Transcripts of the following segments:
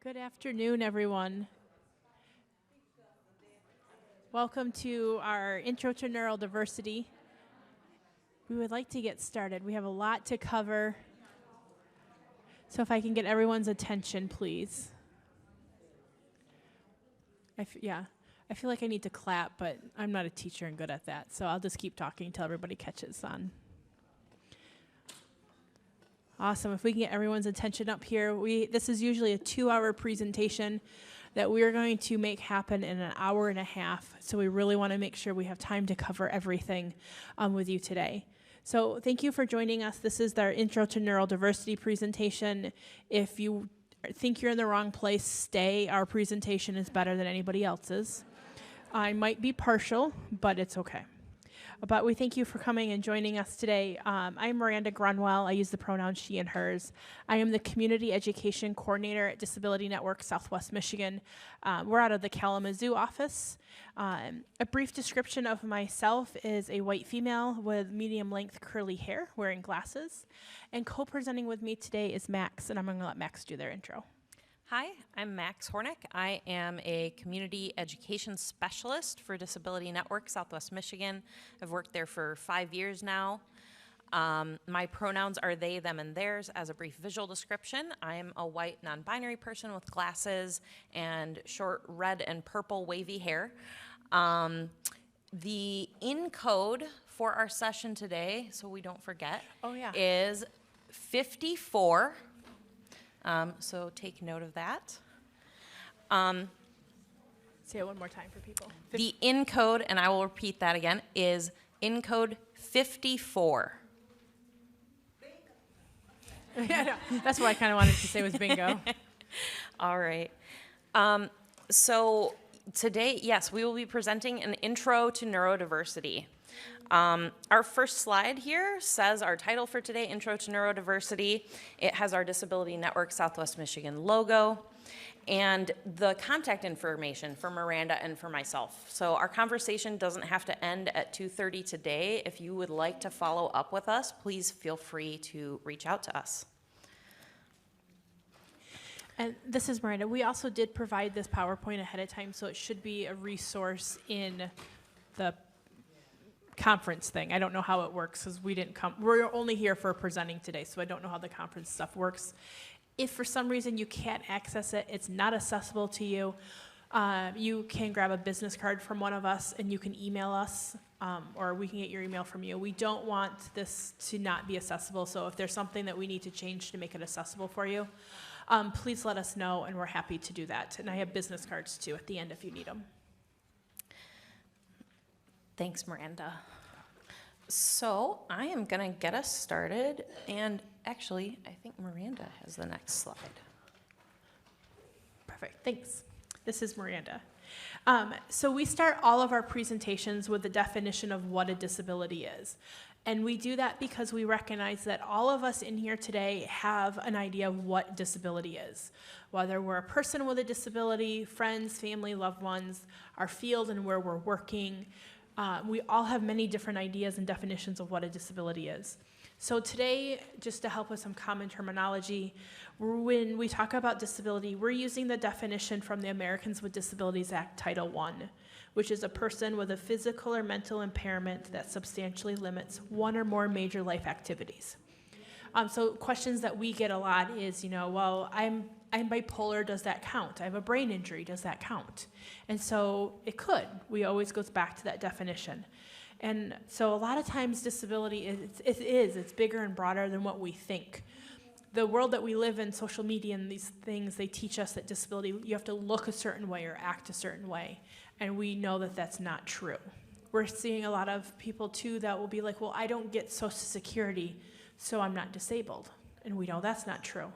Good afternoon, everyone. Welcome to our Intro to Neurodiversity. We would like to get started. We have a lot to cover. So if I can get everyone's attention, please. I feel like I need to clap, but I'm not a teacher and good at that. So I'll just keep talking until everybody catches on. Awesome. If we can get everyone's attention up here. This is usually a 2-hour presentation that we are going to make happen in an hour and a half. So we really want to make sure we have time to cover everything with you today. So thank you for joining us. This is our Intro to Neurodiversity presentation. If you think you're in the wrong place, stay. Our presentation is better than anybody else's. I might be partial, but it's okay. But we thank you for coming and joining us today. I'm Miranda Grunwell. I use the pronouns she and hers. I am the Community Education Coordinator at Disability Network Southwest Michigan. We're out of the Kalamazoo office. A brief description of myself is a white female with medium-length curly hair, wearing glasses. And co-presenting with me today is Max, and I'm going to let Max do their intro. Hi, I'm Max Hornick. I am a community education specialist for Disability Network Southwest Michigan. I've worked there for 5 years now. My pronouns are they, them, and theirs. As a brief visual description, I am a white non-binary person with glasses and short red and purple wavy hair. The in code for our session today, so we don't forget, is 54. So take note of that. Say it one more time for people. The in code, and I will repeat that again, is in code 54. Yeah, no, that's what I kind of wanted to say was bingo. All right. So today, yes, we will be presenting an intro to neurodiversity. Our first slide here says our title for today, Intro to Neurodiversity. It has our Disability Network Southwest Michigan logo and the contact information for Miranda and for myself. So our conversation doesn't have to end at 2:30 today. If you would like to follow up with us, please feel free to reach out to us. And this is Miranda. We also did provide this PowerPoint ahead of time, so it should be a resource in the conference thing. I don't know how it works because we didn't come. We're only here for presenting today, so I don't know how the conference stuff works. If for some reason you can't access it, it's not accessible to you, you can grab a business card from one of us and you can email us, or we can get your email from you. We don't want this to not be accessible, so if there's something that we need to change to make it accessible for you, please let us know and we're happy to do that. And I have business cards too at the end if you need them. Thanks, Miranda. So I am going to get us started, and actually, I think Miranda has the next slide. Perfect, thanks. This is Miranda. So we start all of our presentations with the definition of what a disability is. And we do that because we recognize that all of us in here today have an idea of what disability is. Whether we're a person with a disability, friends, family, loved ones, our field and where we're working, we all have many different ideas and definitions of what a disability is. So today, just to help with some common terminology, when we talk about disability, we're using the definition from the Americans with Disabilities Act Title I, which is a person with a physical or mental impairment that substantially limits one or more major life activities. So questions that we get a lot is, well, I'm bipolar, does that count? I have a brain injury, does that count? And so it could. We always goes back to that definition. And so a lot of times disability it's bigger and broader than what we think. The world that we live in, social media and these things, they teach us that disability, you have to look a certain way or act a certain way. And we know that that's not true. We're seeing a lot of people too that will be like, well, I don't get Social Security, so I'm not disabled. And we know that's not true.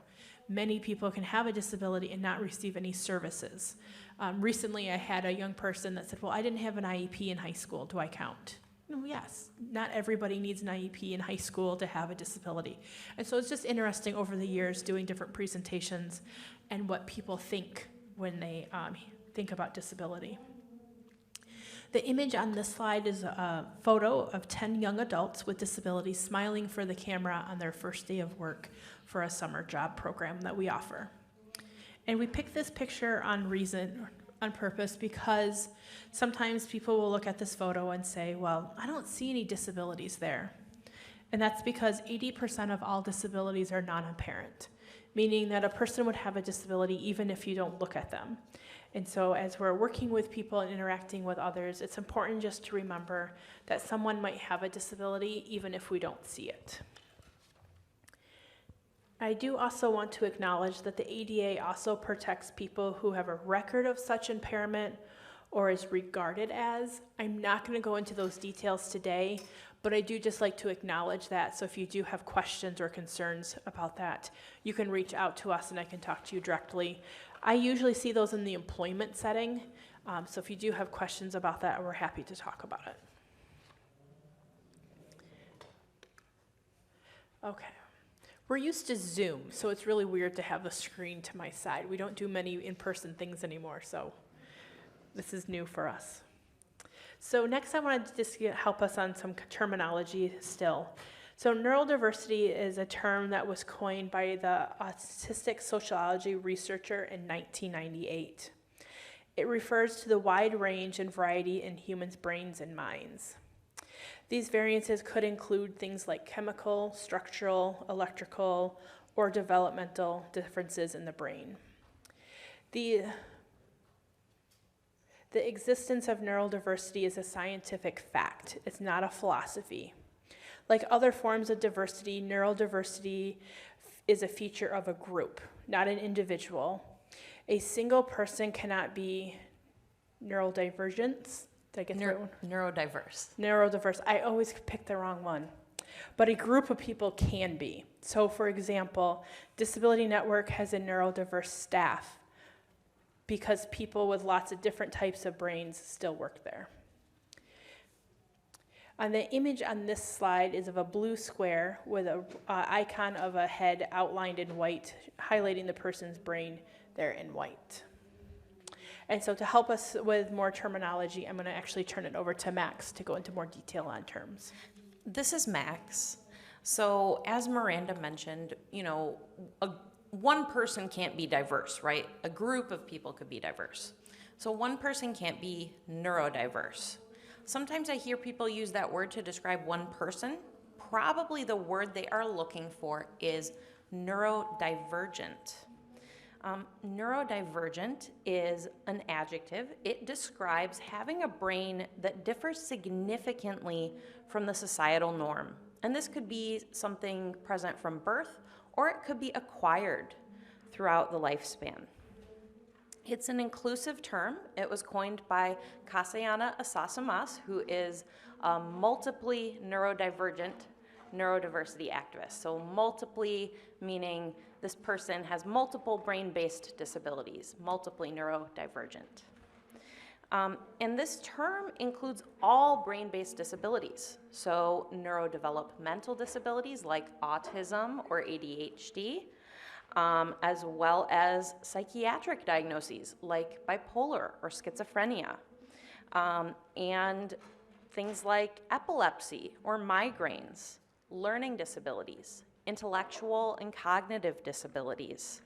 Many people can have a disability and not receive any services. Recently, I had a young person that said, well, I didn't have an IEP in high school. Do I count? No, yes. Not everybody needs an IEP in high school to have a disability. And so it's just interesting over the years doing different presentations and what people think when they think about disability. The image on this slide is a photo of 10 young adults with disabilities smiling for the camera on their first day of work for a summer job program that we offer. And we picked this picture on purpose, because sometimes people will look at this photo and say, well, I don't see any disabilities there. And that's because 80% of all disabilities are non-apparent, meaning that a person would have a disability even if you don't look at them. And so as we're working with people and interacting with others, it's important just to remember that someone might have a disability even if we don't see it. I do also want to acknowledge that the ADA also protects people who have a record of such impairment or is regarded as. I'm not going to go into those details today, but I do just like to acknowledge that. So if you do have questions or concerns about that, you can reach out to us and I can talk to you directly. I usually see those in the employment setting, so if you do have questions about that, we're happy to talk about it. Okay. We're used to Zoom, so it's really weird to have the screen to my side. We don't do many in-person things anymore, so this is new for us. So next I wanted to just help us on some terminology still. So neurodiversity is a term that was coined by the autistic sociology researcher in 1998. It refers to the wide range and variety in humans' brains and minds. These variances could include things like chemical, structural, electrical, or developmental differences in the brain. The existence of neurodiversity is a scientific fact. It's not a philosophy. Like other forms of diversity, neurodiversity is a feature of a group, not an individual. A single person cannot be neurodivergent. Did I get the right one? Neurodiverse. Neurodiverse. I always pick the wrong one. But a group of people can be. So for example, Disability Network has a neurodiverse staff because people with lots of different types of brains still work there. And the image on this slide is of a blue square with an icon of a head outlined in white, highlighting the person's brain there in white. And so to help us with more terminology, I'm going to actually turn it over to Max to go into more detail on terms. This is Max. So as Miranda mentioned, one person can't be diverse, right? A group of people could be diverse. So one person can't be neurodiverse. Sometimes I hear people use that word to describe one person. Probably the word they are looking for is neurodivergent. Neurodivergent is an adjective. It describes having a brain that differs significantly from the societal norm. And this could be something present from birth, or it could be acquired throughout the lifespan. It's an inclusive term. It was coined by Kasayana Asasamas, who is a multiply neurodivergent neurodiversity activist. So multiply meaning this person has multiple brain-based disabilities, multiply neurodivergent. And this term includes all brain-based disabilities. So neurodevelopmental disabilities like autism or ADHD, as well as psychiatric diagnoses like bipolar or schizophrenia, and things like epilepsy or migraines, learning disabilities, intellectual and cognitive disabilities,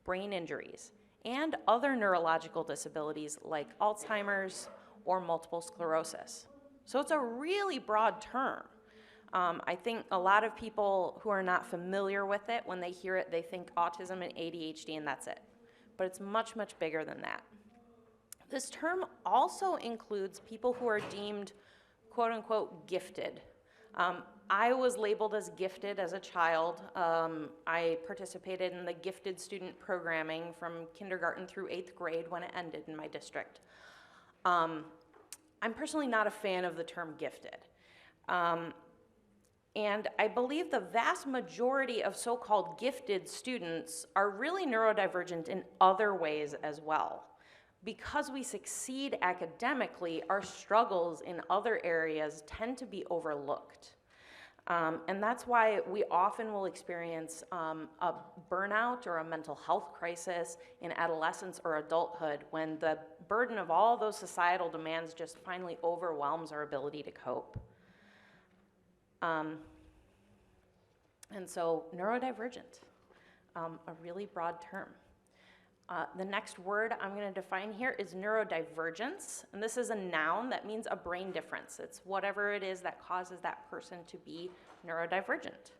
brain injuries, and other neurological disabilities like Alzheimer's or multiple sclerosis. So it's a really broad term. I think a lot of people who are not familiar with it, when they hear it, they think autism and ADHD and that's it. But it's much, much bigger than that. This term also includes people who are deemed, quote unquote, gifted. I was labeled as gifted as a child. I participated in the gifted student programming from kindergarten through 8th grade when it ended in my district. I'm personally not a fan of the term gifted. And I believe the vast majority of so-called gifted students are really neurodivergent in other ways as well. Because we succeed academically, our struggles in other areas tend to be overlooked. And that's why we often will experience a burnout or a mental health crisis in adolescence or adulthood when the burden of all those societal demands just finally overwhelms our ability to cope. And so neurodivergent, a really broad term. The next word I'm going to define here is neurodivergence, and this is a noun that means a brain difference. It's whatever it is that causes that person to be neurodivergent.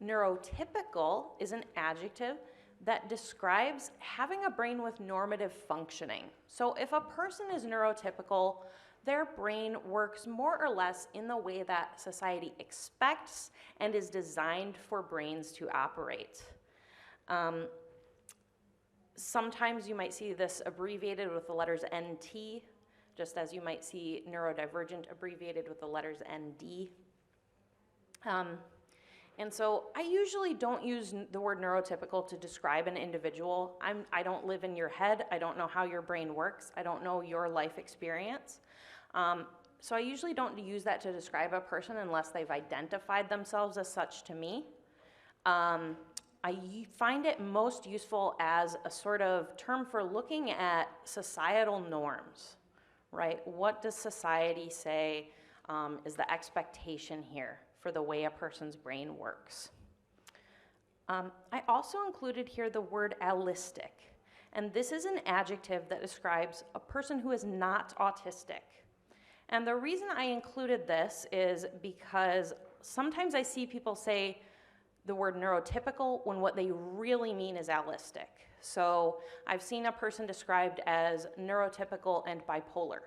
Neurotypical is an adjective that describes having a brain with normative functioning. So if a person is neurotypical, their brain works more or less in the way that society expects and is designed for brains to operate. Sometimes you might see this abbreviated with the letters NT, just as you might see neurodivergent abbreviated with the letters ND. And so I usually don't use the word neurotypical to describe an individual. I don't live in your head. I don't know how your brain works. I don't know your life experience. So I usually don't use that to describe a person unless they've identified themselves as such to me. I find it most useful as a sort of term for looking at societal norms, right? What does society say is the expectation here for the way a person's brain works? I also included here the word allistic, and this is an adjective that describes a person who is not autistic. And the reason I included this is because sometimes I see people say the word neurotypical when what they really mean is allistic. So I've seen a person described as neurotypical and bipolar.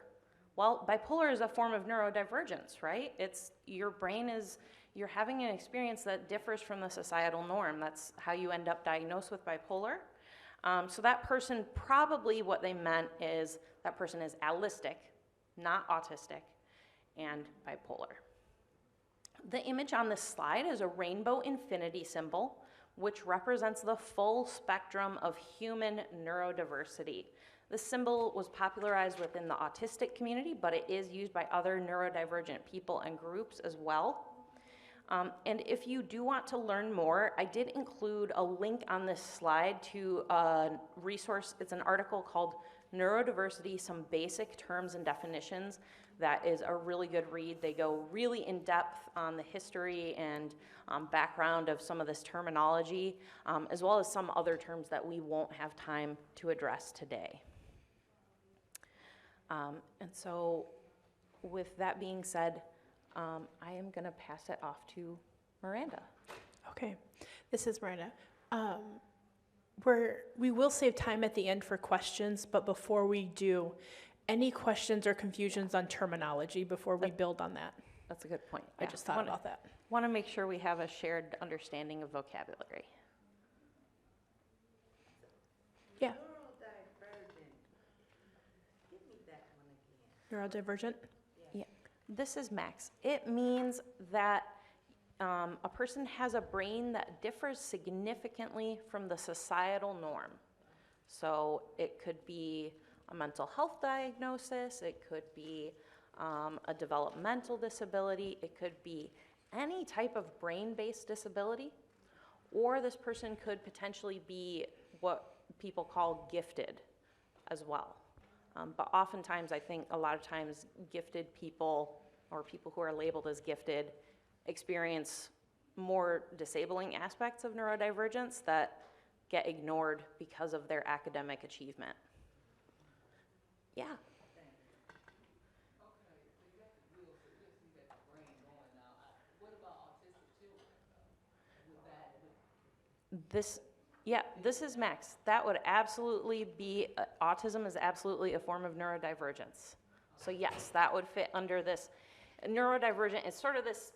Well, bipolar is a form of neurodivergence, right? It's your brain is, you're having an experience that differs from the societal norm. That's how you end up diagnosed with bipolar. So that person, probably what they meant is that person is allistic, not autistic, and bipolar. The image on this slide is a rainbow infinity symbol, which represents the full spectrum of human neurodiversity. This symbol was popularized within the autistic community, but it is used by other neurodivergent people and groups as well. And if you do want to learn more, I did include a link on this slide to a resource. It's an article called Neurodiversity, Some Basic Terms and Definitions. That is a really good read. They go really in depth on the history and background of some of this terminology, as well as some other terms that we won't have time to address today. And so with that being said, I am going to pass it off to Miranda. Okay, this is Miranda. We will save time at the end for questions, but before we do, any questions or confusions on terminology before we build on that? That's a good point. I just thought about that. Want to make sure we have a shared understanding of vocabulary. Yeah. Neurodivergent. Give me that one again. Neurodivergent? Yeah. This is Max. It means that a person has a brain that differs significantly from the societal norm. So it could be a mental health diagnosis, it could be a developmental disability, it could be any type of brain-based disability, or this person could potentially be what people call gifted as well. But oftentimes, I think a lot of times gifted people or people who are labeled as gifted experience more disabling aspects of neurodivergence that get ignored because of their academic achievement. Yeah. Okay, so you got the real, so you got the brain going now. What about autistic children, though? This is Max. That would absolutely be, autism is absolutely a form of neurodivergence. So yes, that would fit under this. Neurodivergent is sort of this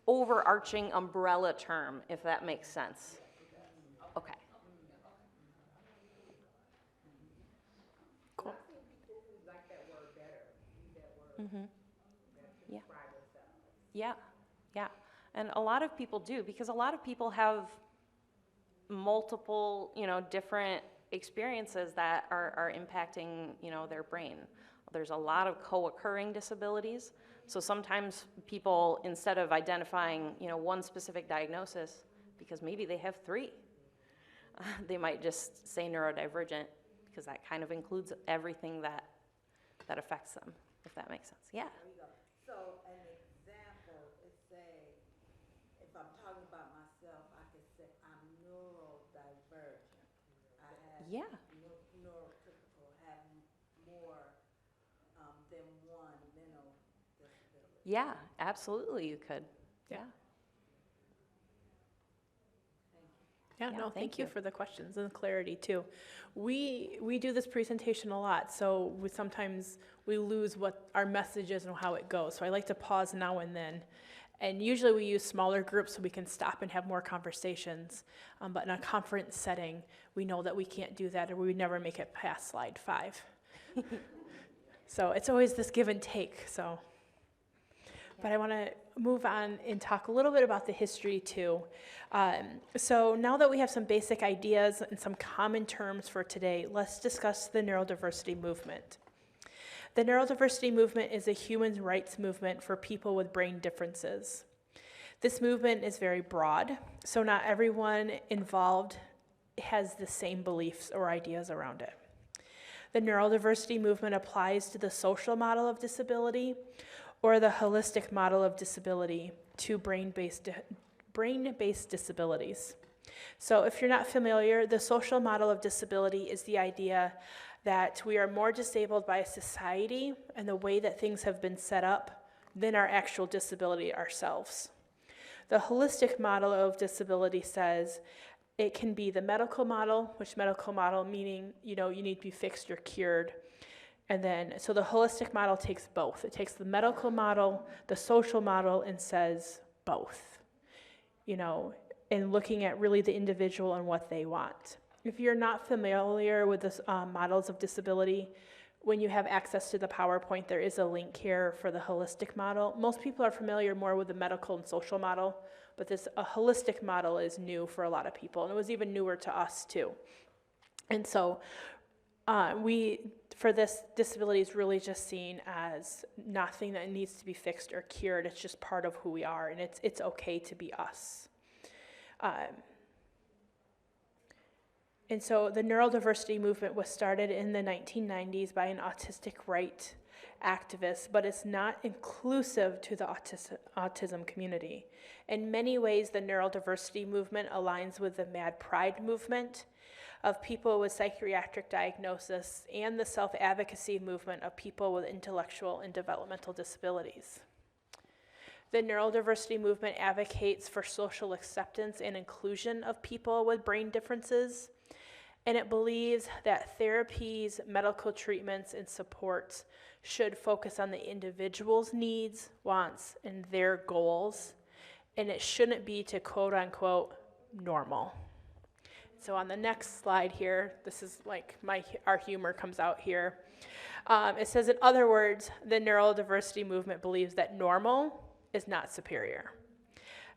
overarching umbrella term, if that makes sense. Okay. Cool. I've seen people who like that word better, use that word Mm-hmm. to Yeah. describe themselves. Yeah. And a lot of people do, because a lot of people have multiple, different experiences that are impacting, their brain. There's a lot of co-occurring disabilities. So sometimes people, instead of identifying, one specific diagnosis, because maybe they have three, they might just say neurodivergent, because that kind of includes everything that affects them, if that makes sense. Yeah. There you go. So an example is say, if I'm talking about myself, I could say I'm neurodivergent. I have Yeah. Yeah, absolutely you could. Yeah. Yeah, Yeah, no, thank thank you you. for the questions and the clarity too. We do this presentation a lot, so sometimes we lose what our message is and how it goes. So I like to pause now and then. And usually we use smaller groups so we can stop and have more conversations. But in a conference setting, we know that we can't do that or we would never make it past slide 5. So it's always this give and take, so. But I want to move on and talk a little bit about the history too. So now that we have some basic ideas and some common terms for today, let's discuss the neurodiversity movement. The neurodiversity movement is a human rights movement for people with brain differences. This movement is very broad, so not everyone involved has the same beliefs or ideas around it. The neurodiversity movement applies to the social model of disability or the holistic model of disability to brain-based disabilities. So if you're not familiar, the social model of disability is the idea that we are more disabled by society and the way that things have been set up than our actual disability ourselves. The holistic model of disability says it can be the medical model, which medical model meaning, you need to be fixed or cured. And then, so the holistic model takes both. It takes the medical model, the social model, and says both, and looking at really the individual and what they want. If you're not familiar with the models of disability, when you have access to the PowerPoint, there is a link here for the holistic model. Most people are familiar more with the medical and social model, but a holistic model is new for a lot of people, and it was even newer to us too. And so for this, disability is really just seen as nothing that needs to be fixed or cured. It's just part of who we are, and it's okay to be us. And so the neurodiversity movement was started in the 1990s by an autistic right activist, but it's not inclusive to the autism community. In many ways, the neurodiversity movement aligns with the Mad Pride movement of people with psychiatric diagnosis and the self-advocacy movement of people with intellectual and developmental disabilities. The neurodiversity movement advocates for social acceptance and inclusion of people with brain differences, and it believes that therapies, medical treatments, and supports should focus on the individual's needs, wants, and their goals, and it shouldn't be to quote-unquote normal. So on the next slide here, this is like our humor comes out here. It says, in other words, the neurodiversity movement believes that normal is not superior.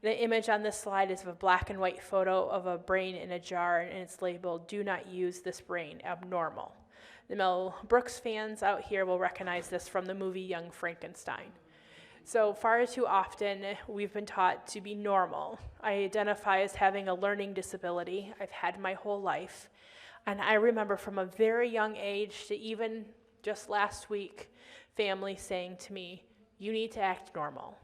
The image on this slide is of a black and white photo of a brain in a jar, and it's labeled, "Do not use this brain, abnormal." The Mel Brooks fans out here will recognize this from the movie Young Frankenstein. So far too often, we've been taught to be normal. I identify as having a learning disability. I've had my whole life. And I remember from a very young age to even just last week, family saying to me, you need to act normal.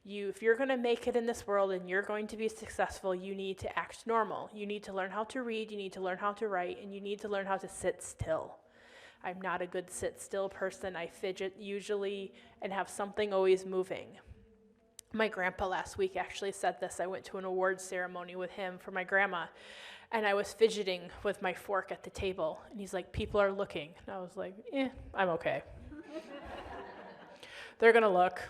If you're going to make it in this world and you're going to be successful, you need to act normal. You need to learn how to read, you need to learn how to write, and you need to learn how to sit still. I'm not a good sit still person. I fidget usually and have something always moving. My grandpa last week actually said this. I went to an awards ceremony with him for my grandma, and I was fidgeting with my fork at the table. And he's like, people are looking. And I was like, I'm okay. They're going to look.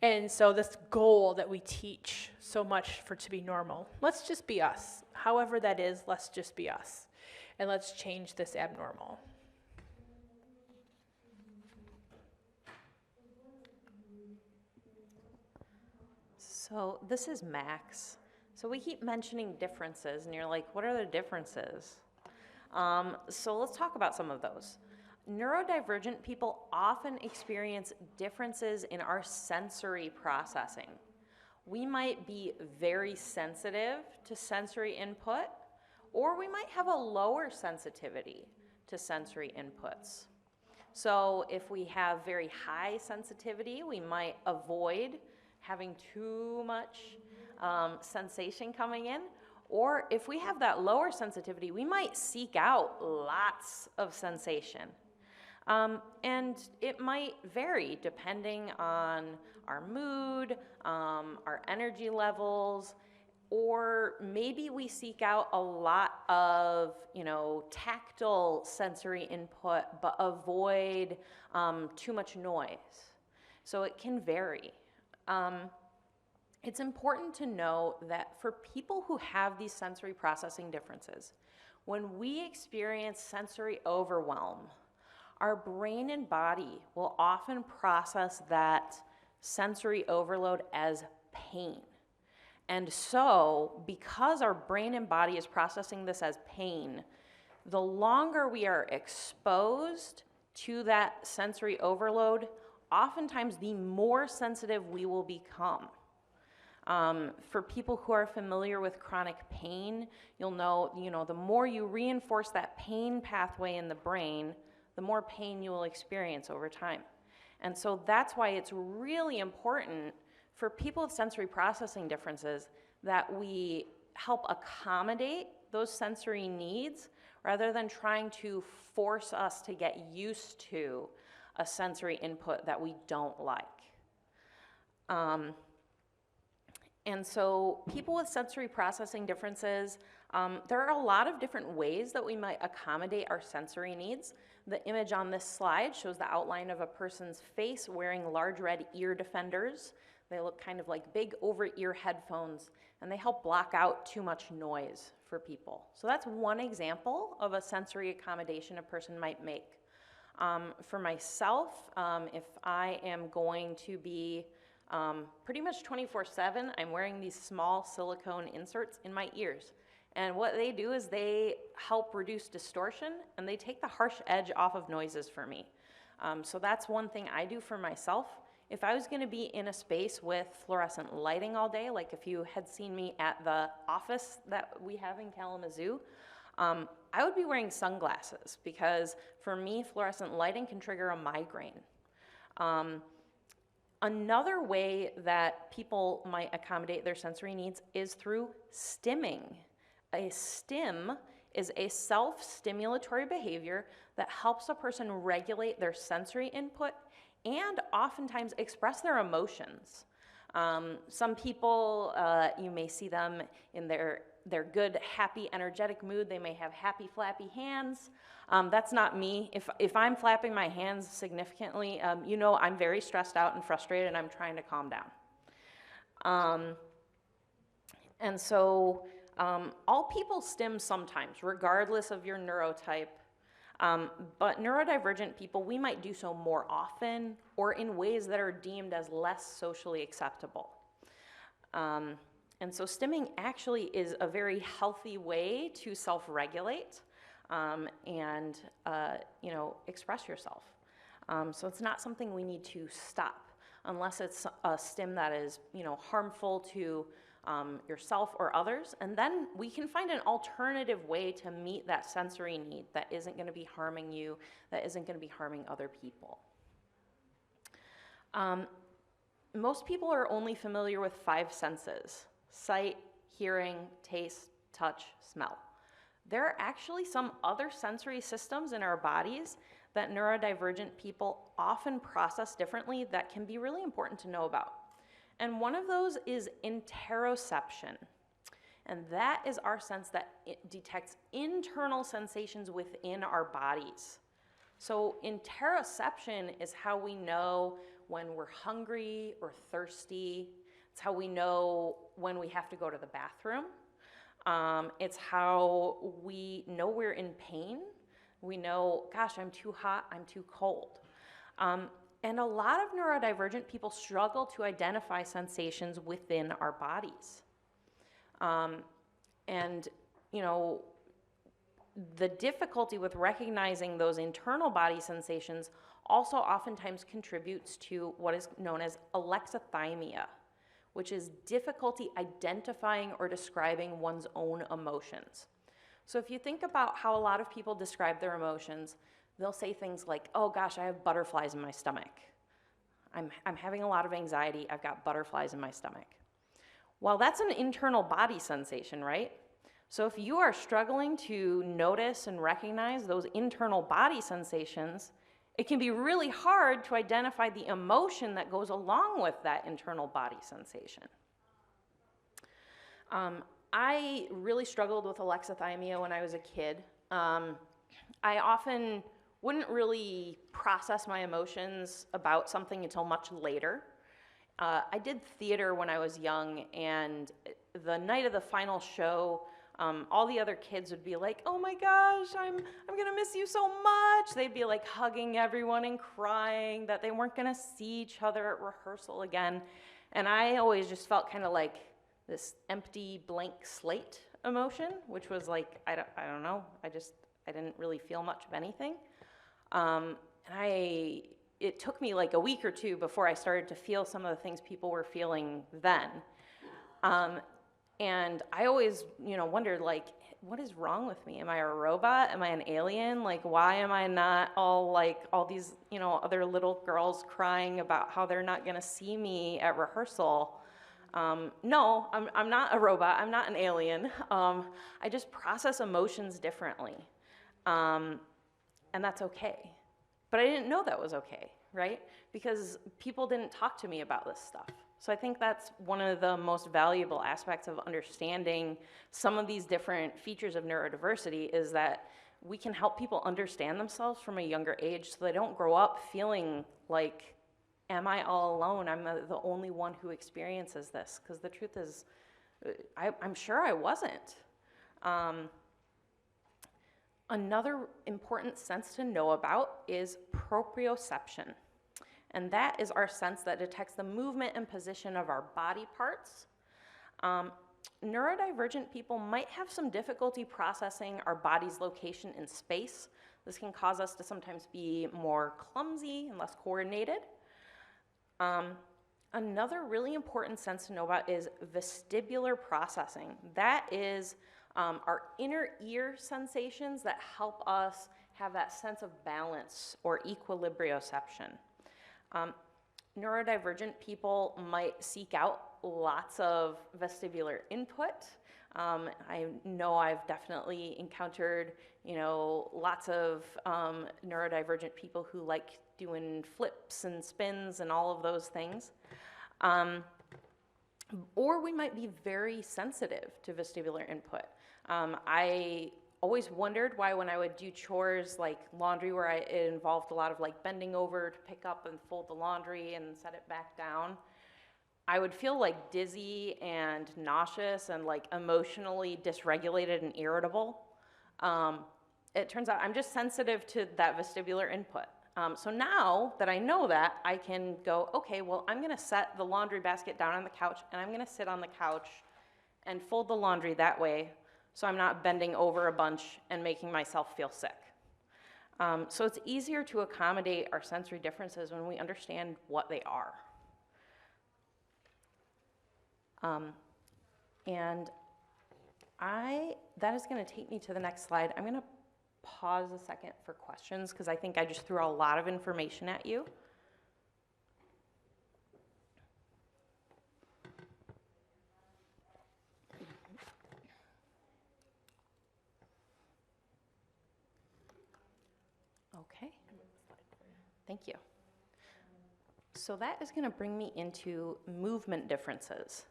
And so this goal that we teach so much to be normal, let's just be us. However that is, let's just be us. And let's change this abnormal. So this is Max. So we keep mentioning differences, and you're like, what are the differences? So let's talk about some of those. Neurodivergent people often experience differences in our sensory processing. We might be very sensitive to sensory input, or we might have a lower sensitivity to sensory inputs. So if we have very high sensitivity, we might avoid having too much sensation coming in. Or if we have that lower sensitivity, we might seek out lots of sensation. And it might vary depending on our mood, our energy levels, or maybe we seek out a lot of, tactile sensory input, but avoid too much noise. So it can vary. It's important to know that for people who have these sensory processing differences, when we experience sensory overwhelm, our brain and body will often process that sensory overload as pain. And so, because our brain and body is processing this as pain, the longer we are exposed to that sensory overload, oftentimes the more sensitive we will become. For people who are familiar with chronic pain, you'll know, the more you reinforce that pain pathway in the brain, the more pain you will experience over time. And so that's why it's really important for people with sensory processing differences that we help accommodate those sensory needs rather than trying to force us to get used to a sensory input that we don't like. And so people with sensory processing differences, there are a lot of different ways that we might accommodate our sensory needs. The image on this slide shows the outline of a person's face wearing large red ear defenders. They look kind of like big over-ear headphones, and they help block out too much noise for people. So that's one example of a sensory accommodation a person might make. For myself, if I am going to be pretty much 24/7, I'm wearing these small silicone inserts in my ears. And what they do is they help reduce distortion, and they take the harsh edge off of noises for me. So that's one thing I do for myself. If I was going to be in a space with fluorescent lighting all day, like if you had seen me at the office that we have in Kalamazoo, I would be wearing sunglasses because for me, fluorescent lighting can trigger a migraine. Another way that people might accommodate their sensory needs is through stimming. A stim is a self-stimulatory behavior that helps a person regulate their sensory input and oftentimes express their emotions. Some people, you may see them in their good, happy, energetic mood. They may have happy, flappy hands. That's not me. If I'm flapping my hands significantly, I'm very stressed out and frustrated and I'm trying to calm down. And so all people stim sometimes, regardless of your neurotype. But neurodivergent people, we might do so more often or in ways that are deemed as less socially acceptable. And so stimming actually is a very healthy way to self-regulate and express yourself. So it's not something we need to stop unless it's a stim that is harmful to yourself or others, and then we can find an alternative way to meet that sensory need that isn't going to be harming you, that isn't going to be harming other people. Most people are only familiar with 5 senses: sight, hearing, taste, touch, smell. There are actually some other sensory systems in our bodies that neurodivergent people often process differently that can be really important to know about. And one of those is interoception. And that is our sense that it detects internal sensations within our bodies. So interoception is how we know when we're hungry or thirsty. It's how we know when we have to go to the bathroom. It's how we know we're in pain. We know, gosh, I'm too hot, I'm too cold. And a lot of neurodivergent people struggle to identify sensations within our bodies. The difficulty with recognizing those internal body sensations also oftentimes contributes to what is known as alexithymia, which is difficulty identifying or describing one's own emotions. So if you think about how a lot of people describe their emotions, they'll say things like, oh gosh, I have butterflies in my stomach. I'm having a lot of anxiety, I've got butterflies in my stomach. Well, that's an internal body sensation, right? So if you are struggling to notice and recognize those internal body sensations, it can be really hard to identify the emotion that goes along with that internal body sensation. I really struggled with alexithymia when I was a kid. I often wouldn't really process my emotions about something until much later. I did theater when I was young, and the night of the final show, all the other kids would be like, "Oh my gosh, I'm gonna miss you so much." They'd be like hugging everyone and crying that they weren't gonna see each other at rehearsal again. And I always just felt kind of like this empty blank slate emotion, which was like, I don't know, I didn't really feel much of anything. It took me like a week or two before I started to feel some of the things people were feeling then. And I always, wondered, like, what is wrong with me? Am I a robot? Am I an alien? Like, why am I not all these, other little girls crying about how they're not gonna see me at rehearsal? No, I'm not a robot. I'm not an alien. I just process emotions differently. And that's okay. But I didn't know that was okay, right? Because people didn't talk to me about this stuff. So I think that's one of the most valuable aspects of understanding some of these different features of neurodiversity is that we can help people understand themselves from a younger age so they don't grow up feeling like, am I all alone? I'm the only one who experiences this. Because the truth is, I'm sure I wasn't. Another important sense to know about is proprioception. And that is our sense that detects the movement and position of our body parts. Neurodivergent people might have some difficulty processing our body's location in space. This can cause us to sometimes be more clumsy and less coordinated. Another really important sense to know about is vestibular processing. That is our inner ear sensations that help us have that sense of balance or equilibrioception. Neurodivergent people might seek out lots of vestibular input. I know I've definitely encountered, lots of neurodivergent people who like doing flips and spins and all of those things. Or we might be very sensitive to vestibular input. I always wondered why when I would do chores like laundry where it involved a lot of like bending over to pick up and fold the laundry and set it back down, I would feel like dizzy and nauseous and like emotionally dysregulated and irritable. It turns out I'm just sensitive to that vestibular input. So now that I know that, I can go, okay, well, I'm gonna set the laundry basket down on the couch and I'm gonna sit on the couch and fold the laundry that way so I'm not bending over a bunch and making myself feel sick. So it's easier to accommodate our sensory differences when we understand what they are. And that is gonna take me to the next slide. I'm gonna pause a second for questions because I think I just threw a lot of information at you. Okay, thank you. So that is going to bring me into movement differences.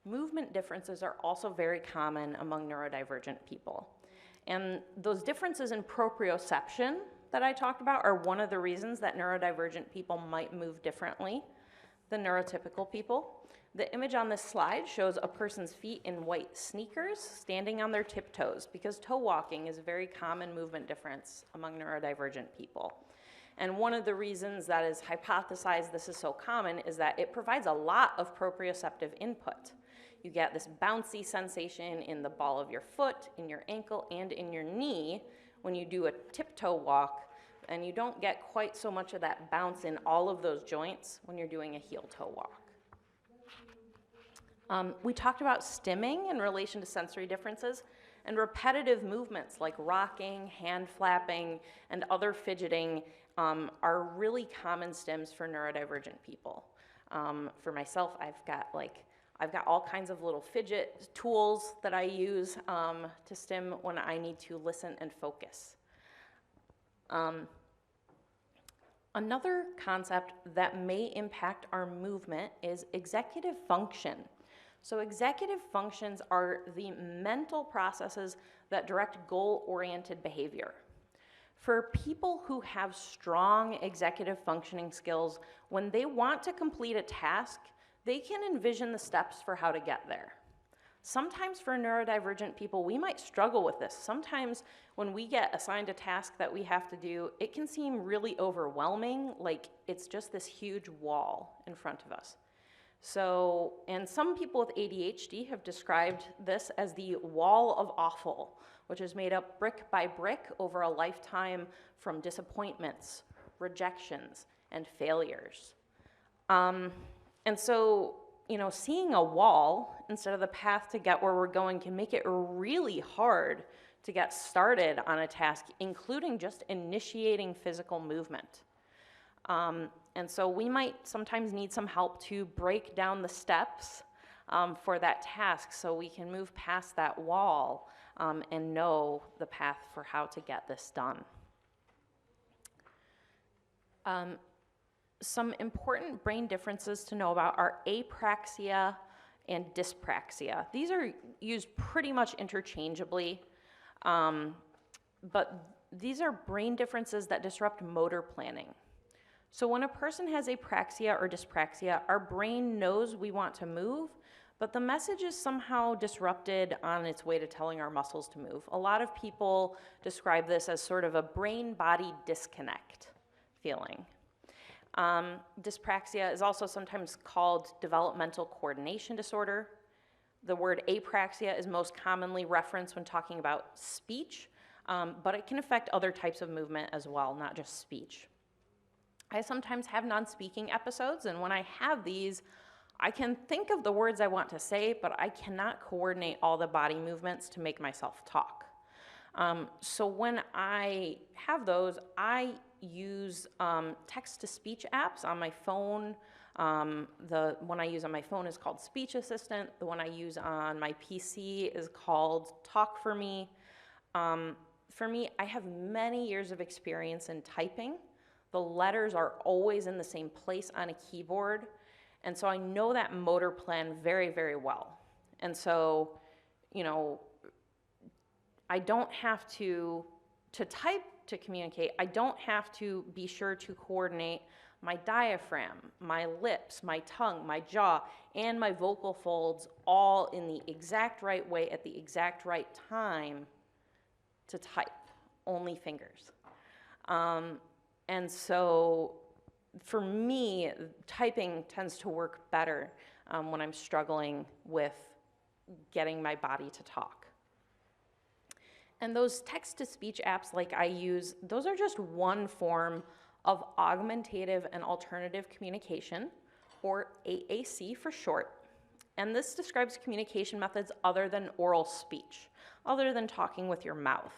Movement differences are also very common among neurodivergent people. And those differences in proprioception that I talked about are one of the reasons that neurodivergent people might move differently than neurotypical people. The image on this slide shows a person's feet in white sneakers standing on their tiptoes because toe walking is a very common movement difference among neurodivergent people. And one of the reasons that is hypothesized this is so common is that it provides a lot of proprioceptive input. You get this bouncy sensation in the ball of your foot, in your ankle, and in your knee when you do a tiptoe walk, and you don't get quite so much of that bounce in all of those joints when you're doing a heel-toe walk. We talked about stimming in relation to sensory differences, and repetitive movements like rocking, hand flapping, and other fidgeting are really common stims for neurodivergent people. For myself, I've got all kinds of little fidget tools that I use to stim when I need to listen and focus. Another concept that may impact our movement is executive function. So executive functions are the mental processes that direct goal-oriented behavior. For people who have strong executive functioning skills, when they want to complete a task, they can envision the steps for how to get there. Sometimes for neurodivergent people, we might struggle with this. Sometimes when we get assigned a task that we have to do, it can seem really overwhelming, like it's just this huge wall in front of us. So, and some people with ADHD have described this as the wall of awful, which is made up brick by brick over a lifetime from disappointments, rejections, and failures. And so, seeing a wall instead of the path to get where we're going can make it really hard to get started on a task, including just initiating physical movement. And so we might sometimes need some help to break down the steps for that task so we can move past that wall and know the path for how to get this done. Some important brain differences to know about are apraxia and dyspraxia. These are used pretty much interchangeably, but these are brain differences that disrupt motor planning. So when a person has apraxia or dyspraxia, our brain knows we want to move, but the message is somehow disrupted on its way to telling our muscles to move. A lot of people describe this as sort of a brain-body disconnect feeling. Dyspraxia is also sometimes called developmental coordination disorder. The word apraxia is most commonly referenced when talking about speech, but it can affect other types of movement as well, not just speech. I sometimes have non-speaking episodes, and when I have these, I can think of the words I want to say, but I cannot coordinate all the body movements to make myself talk. So when I have those, I use text-to-speech apps on my phone. The one I use on my phone is called Speech Assistant. The one I use on my PC is called Talk for Me. For me, I have many years of experience in typing. The letters are always in the same place on a keyboard, and so I know that motor plan very, very well. And so, I don't have to type to communicate. I don't have to be sure to coordinate my diaphragm, my lips, my tongue, my jaw, and my vocal folds all in the exact right way at the exact right time to type, only fingers. And so for me, typing tends to work better when I'm struggling with getting my body to talk. And those text-to-speech apps like I use, those are just one form of augmentative and alternative communication, or AAC for short. And this describes communication methods other than oral speech, other than talking with your mouth.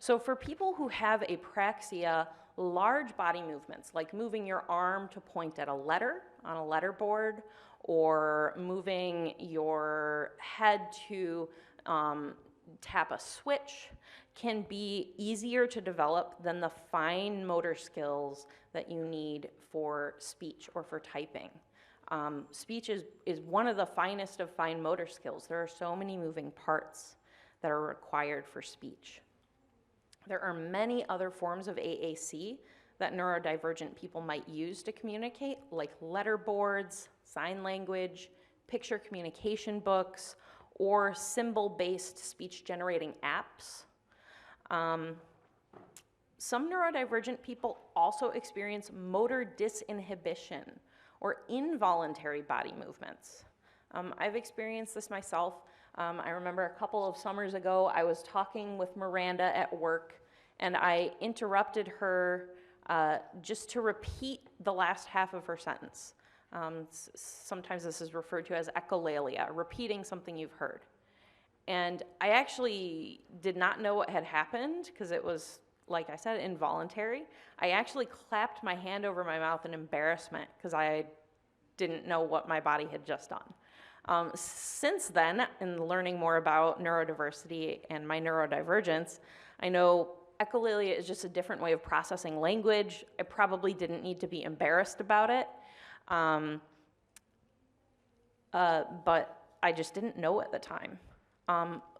So for people who have apraxia, large body movements, like moving your arm to point at a letter on a letterboard, or moving your head to tap a switch, can be easier to develop than the fine motor skills that you need for speech or for typing. Speech is one of the finest of fine motor skills. There are so many moving parts that are required for speech. There are many other forms of AAC that neurodivergent people might use to communicate, like letterboards, sign language, picture communication books, or symbol-based speech-generating apps. Some neurodivergent people also experience motor disinhibition, or involuntary body movements. I've experienced this myself. I remember a couple of summers ago, I was talking with Miranda at work, and I interrupted her just to repeat the last half of her sentence. Sometimes this is referred to as echolalia, repeating something you've heard. And I actually did not know what had happened because it was, like I said, involuntary. I actually clapped my hand over my mouth in embarrassment because I didn't know what my body had just done. Since then, in learning more about neurodiversity and my neurodivergence, I know echolalia is just a different way of processing language. I probably didn't need to be embarrassed about it, but I just didn't know at the time.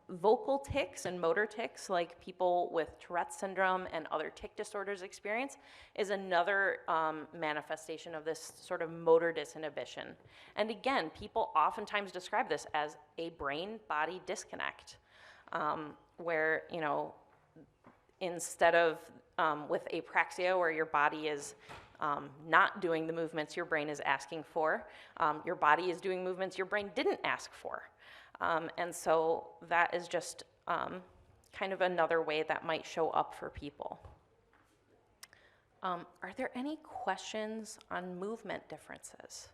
Vocal tics and motor tics, like people with Tourette's syndrome and other tic disorders experience, is another manifestation of this sort of motor disinhibition. And again, people oftentimes describe this as a brain-body disconnect, where, you know, instead of with apraxia, where your body is not doing the movements your brain is asking for, your body is doing movements your brain didn't ask for. And so that is just kind of another way that might show up for people. Are there any questions on movement differences?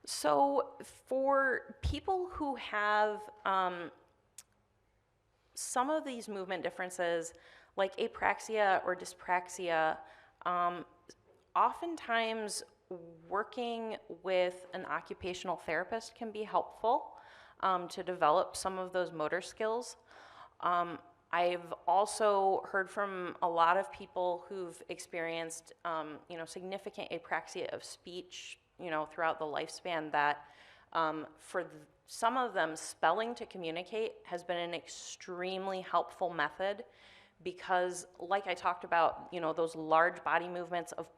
So for people who have some of these movement differences, like apraxia or dyspraxia, oftentimes working with an occupational therapist can be helpful to develop some of those motor skills. I've also heard from a lot of people who've experienced, you know, significant apraxia of speech, you know, throughout the lifespan, that for some of them, spelling to communicate has been an extremely helpful method, because like I talked about, you know, those large body movements of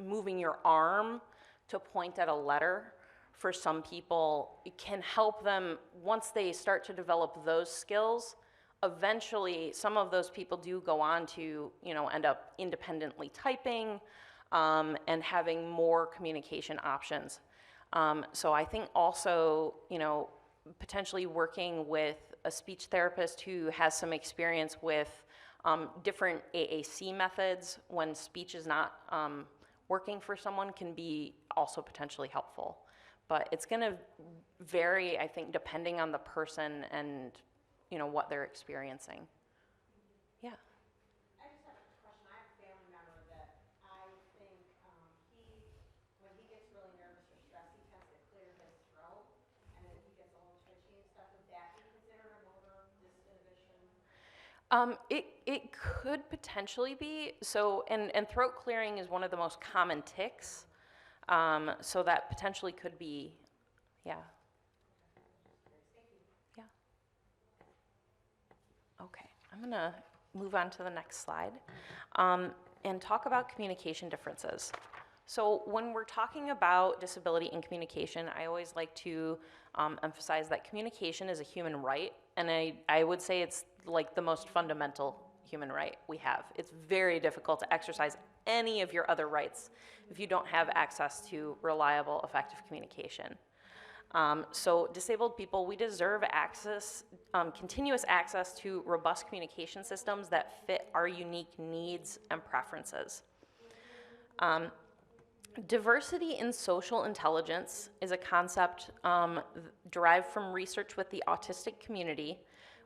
moving your arm to point at a letter, for some people, it can help them once they start to develop those skills. Eventually, some of those people do go on to, you know, end up independently typing and having more communication options. So I think also, you know, potentially working with a speech therapist who has some experience with different AAC methods when speech is not working for someone can be also potentially helpful. But it's going to vary, I think, depending on the person and, you know, what they're experiencing. Yeah. I just have a question. I have a family member that I think when he gets really nervous or stressed, he tends to clear his throat, and then he gets a little twitchy and stuff. Would that be considered a motor disinhibition? It could potentially be. So, and throat clearing is one of the most common tics. So that potentially could be, yeah. Yeah. Okay, I'm gonna move on to the next slide and talk about communication differences. So when we're talking about disability in communication, I always like to emphasize that communication is a human right, and I would say it's like the most fundamental human right we have. It's very difficult to exercise any of your other rights if you don't have access to reliable, effective communication. So disabled people, we deserve access, continuous access to robust communication systems that fit our unique needs and preferences. Diversity in social intelligence is a concept derived from research with the autistic community,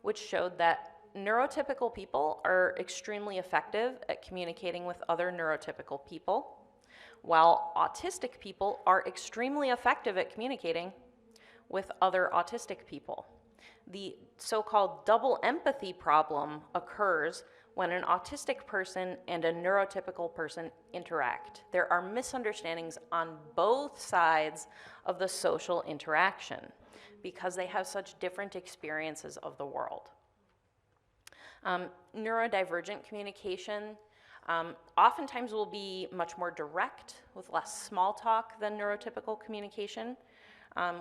which showed that neurotypical people are extremely effective at communicating with other neurotypical people, while autistic people are extremely effective at communicating with other autistic people. The so-called double empathy problem occurs when an autistic person and a neurotypical person interact. There are misunderstandings on both sides of the social interaction because they have such different experiences of the world. Neurodivergent communication oftentimes will be much more direct with less small talk than neurotypical communication,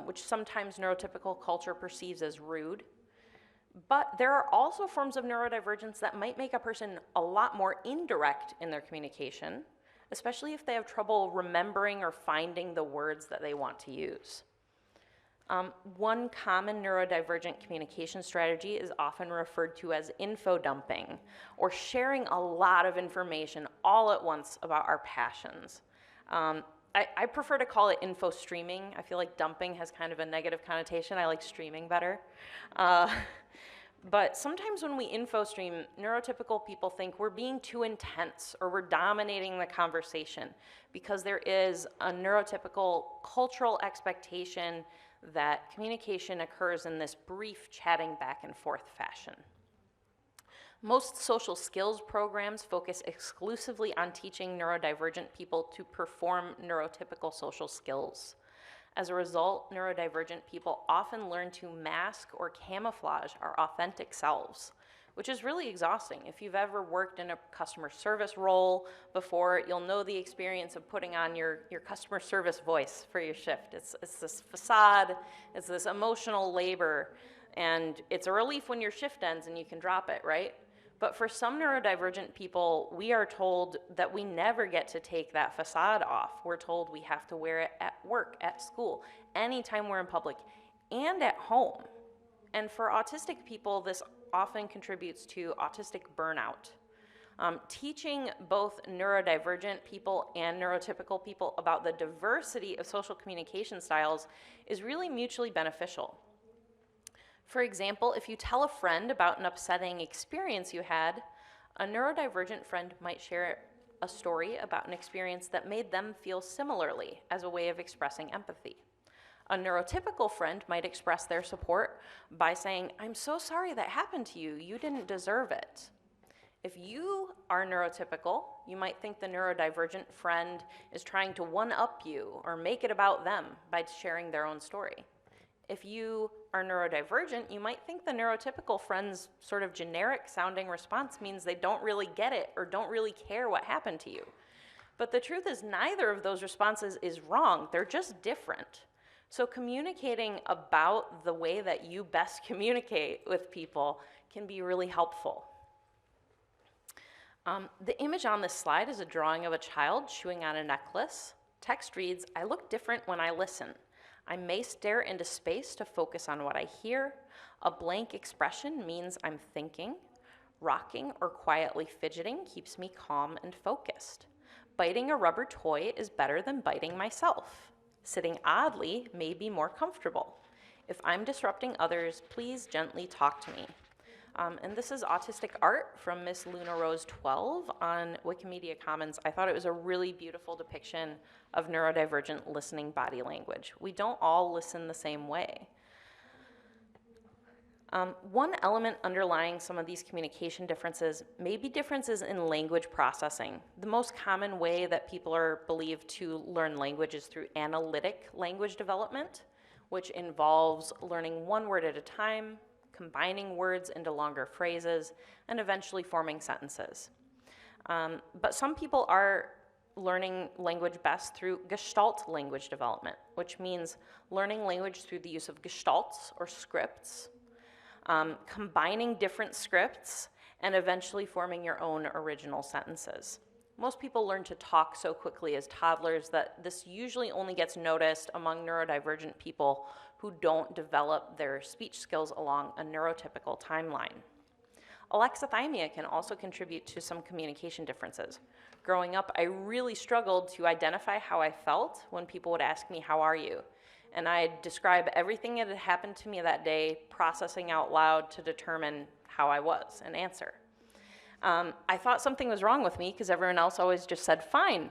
which sometimes neurotypical culture perceives as rude. But there are also forms of neurodivergence that might make a person a lot more indirect in their communication, especially if they have trouble remembering or finding the words that they want to use. One common neurodivergent communication strategy is often referred to as info dumping, or sharing a lot of information all at once about our passions. I prefer to call it info streaming. I feel like dumping has kind of a negative connotation. I like streaming better. But sometimes when we info stream, neurotypical people think we're being too intense or we're dominating the conversation because there is a neurotypical cultural expectation that communication occurs in this brief chatting back and forth fashion. Most social skills programs focus exclusively on teaching neurodivergent people to perform neurotypical social skills. As a result, neurodivergent people often learn to mask or camouflage our authentic selves, which is really exhausting. If you've ever worked in a customer service role before, you'll know the experience of putting on your customer service voice for your shift. It's this facade, it's this emotional labor, and it's a relief when your shift ends and you can drop it, right? But for some neurodivergent people, we are told that we never get to take that facade off. We're told we have to wear it at work, at school, anytime we're in public, and at home. And for autistic people, this often contributes to autistic burnout. Teaching both neurodivergent people and neurotypical people about the diversity of social communication styles is really mutually beneficial. For example, if you tell a friend about an upsetting experience you had, a neurodivergent friend might share a story about an experience that made them feel similarly as a way of expressing empathy. A neurotypical friend might express their support by saying, "I'm so sorry that happened to you. You didn't deserve it." If you are neurotypical, you might think the neurodivergent friend is trying to one-up you or make it about them by sharing their own story. If you are neurodivergent, you might think the neurotypical friend's sort of generic sounding response means they don't really get it or don't really care what happened to you. But the truth is neither of those responses is wrong, they're just different. So communicating about the way that you best communicate with people can be really helpful. The image on this slide is a drawing of a child chewing on a necklace. Text reads, "I look different when I listen. I may stare into space to focus on what I hear. A blank expression means I'm thinking. Rocking or quietly fidgeting keeps me calm and focused. Biting a rubber toy is better than biting myself. Sitting oddly may be more comfortable. If I'm disrupting others, please gently talk to me." And this is autistic art from Miss Luna Rose 12 on Wikimedia Commons. I thought it was a really beautiful depiction of neurodivergent listening body language. We don't all listen the same way. One element underlying some of these communication differences may be differences in language processing. The most common way that people are believed to learn language is through analytic language development, which involves learning one word at a time, combining words into longer phrases, and eventually forming sentences. But some people are learning language best through Gestalt language development, which means learning language through the use of gestalts or scripts, combining different scripts, and eventually forming your own original sentences. Most people learn to talk so quickly as toddlers that this usually only gets noticed among neurodivergent people who don't develop their speech skills along a neurotypical timeline. Alexithymia can also contribute to some communication differences. Growing up, I really struggled to identify how I felt when people would ask me, "How are you?" And I'd describe everything that had happened to me that day, processing out loud to determine how I was and answer. I thought something was wrong with me because everyone else always just said, "Fine."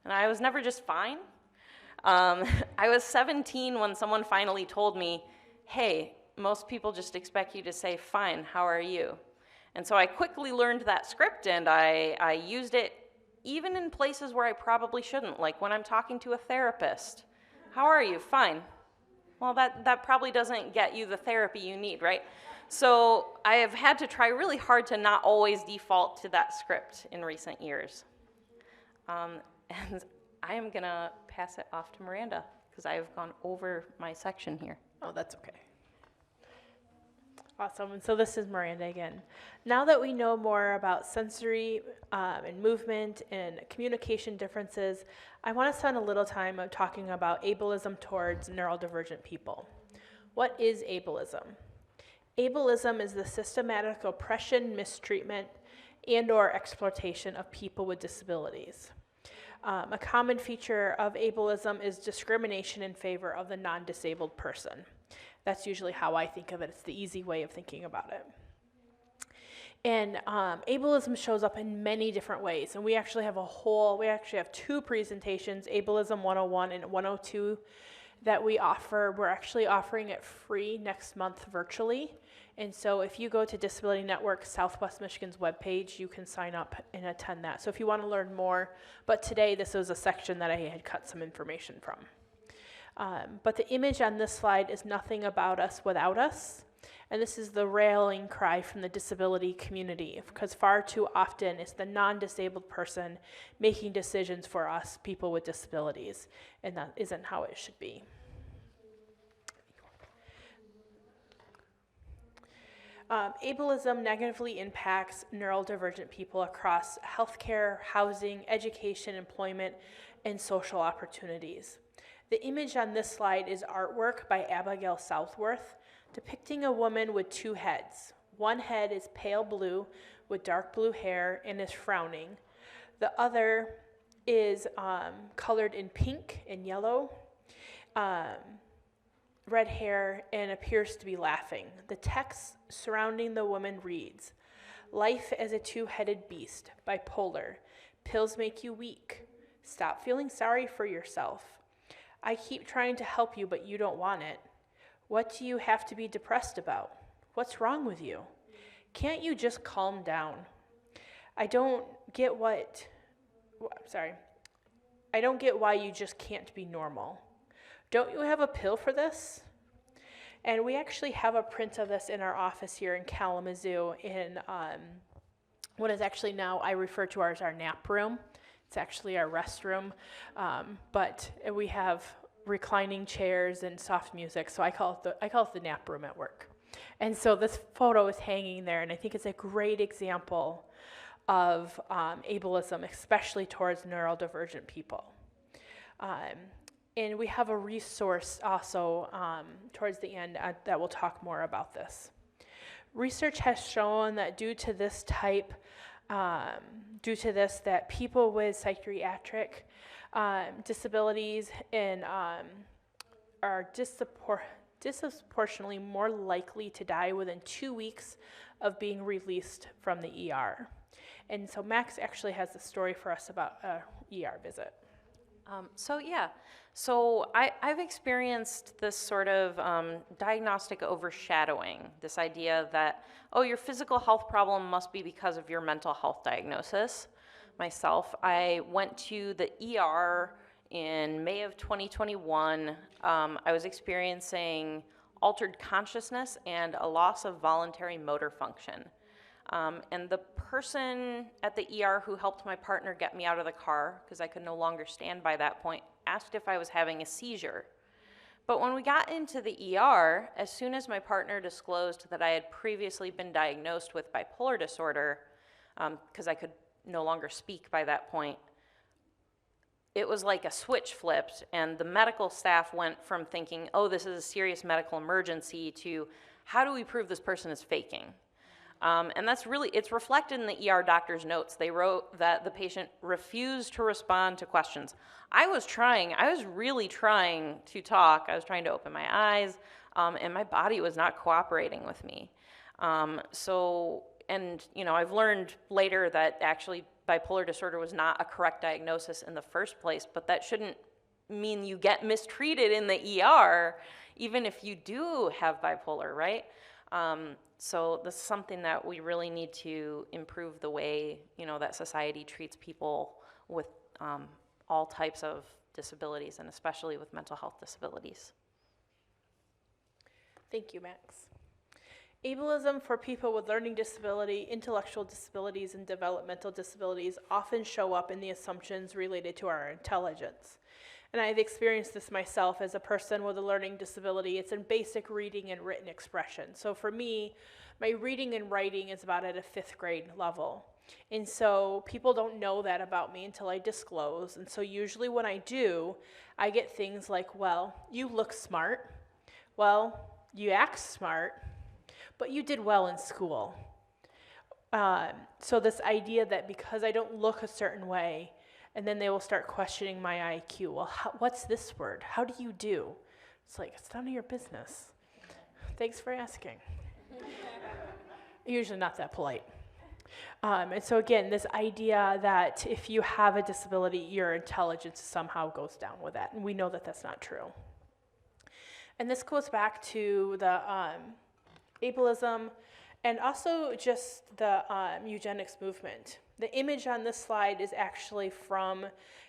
And I was never just fine. I was 17 when someone finally told me, "Hey, most people just expect you to say, 'Fine, how are you?'" And so I quickly learned that script, and I used it even in places where I probably shouldn't, like when I'm talking to a therapist. "How are you?" "Fine." Well, that probably doesn't get you the therapy you need, right? So I have had to try really hard to not always default to that script in recent years. And I am gonna pass it off to Miranda because I have gone over my section here. Oh, that's okay. Awesome. And so this is Miranda again. Now that we know more about sensory and movement and communication differences, I want to spend a little time talking about ableism towards neurodivergent people. What is ableism? Ableism is the systematic oppression, mistreatment, and/or exploitation of people with disabilities. A common feature of ableism is discrimination in favor of the non-disabled person. That's usually how I think of it. It's the easy way of thinking about it. And ableism shows up in many different ways. And we actually have two presentations, Ableism 101 and 102, that we offer. We're actually offering it free next month virtually. And so if you go to Disability Network Southwest Michigan's webpage, you can sign up and attend that. So if you want to learn more, but today this was a section that I had cut some information from. But the image on this slide is nothing about us without us. And this is the rallying cry from the disability community, because far too often it's the non-disabled person making decisions for us, people with disabilities, and that isn't how it should be. Ableism negatively impacts neurodivergent people across healthcare, housing, education, employment, and social opportunities. The image on this slide is artwork by Abigail Southworth, depicting a woman with two heads. One head is pale blue with dark blue hair and is frowning. The other is colored in pink and yellow, red hair, and appears to be laughing. The text surrounding the woman reads, "Life as a two-headed beast, bipolar. Pills make you weak. Stop feeling sorry for yourself. I keep trying to help you, but you don't want it. What do you have to be depressed about? What's wrong with you? Can't you just calm down? I don't get why you just can't be normal. Don't you have a pill for this?" And we actually have a print of this in our office here in Kalamazoo in what is actually now, I refer to as our nap room. It's actually our restroom, but we have reclining chairs and soft music, so I call it the nap room at work. And so this photo is hanging there, and I think it's a great example of ableism, especially towards neurodivergent people. And we have a resource also towards the end that will talk more about this. Research has shown that due to this, that people with psychiatric disabilities and are disproportionately more likely to die within 2 weeks of being released from the ER. And so Max actually has a story for us about a ER visit. So I've experienced this sort of diagnostic overshadowing, this idea that, oh, your physical health problem must be because of your mental health diagnosis. Myself, I went to the ER in May of 2021. I was experiencing altered consciousness and a loss of voluntary motor function. And the person at the ER who helped my partner get me out of the car, because I could no longer stand by that point, asked if I was having a seizure. But when we got into the ER, as soon as my partner disclosed that I had previously been diagnosed with bipolar disorder, because I could no longer speak by that point, it was like a switch flipped, and the medical staff went from thinking, oh, this is a serious medical emergency, to how do we prove this person is faking? And that's really, it's reflected in the ER doctor's notes. They wrote that the patient refused to respond to questions. I was really trying to talk. I was trying to open my eyes, and my body was not cooperating with me. I've learned later that actually bipolar disorder was not a correct diagnosis in the first place, but that shouldn't mean you get mistreated in the ER, even if you do have bipolar, right? So this is something that we really need to improve the way, that society treats people with all types of disabilities, and especially with mental health disabilities. Thank you, Max. Ableism for people with learning disability, intellectual disabilities, and developmental disabilities often show up in the assumptions related to our intelligence. And I've experienced this myself as a person with a learning disability. It's in basic reading and written expression. So for me, my reading and writing is about at a 5th grade level. And so people don't know that about me until I disclose. And so usually when I do, I get things like, well, you look smart. Well, you act smart, but you did well in school. So this idea that because I don't look a certain way, and then they will start questioning my IQ. Well, what's this word? How do you do? It's like, it's none of your business. Thanks for asking. Usually not that polite. And so again, this idea that if you have a disability, your intelligence somehow goes down with that, and we know that that's not true. And this goes back to the ableism and also just the eugenics movement. The image on this slide is actually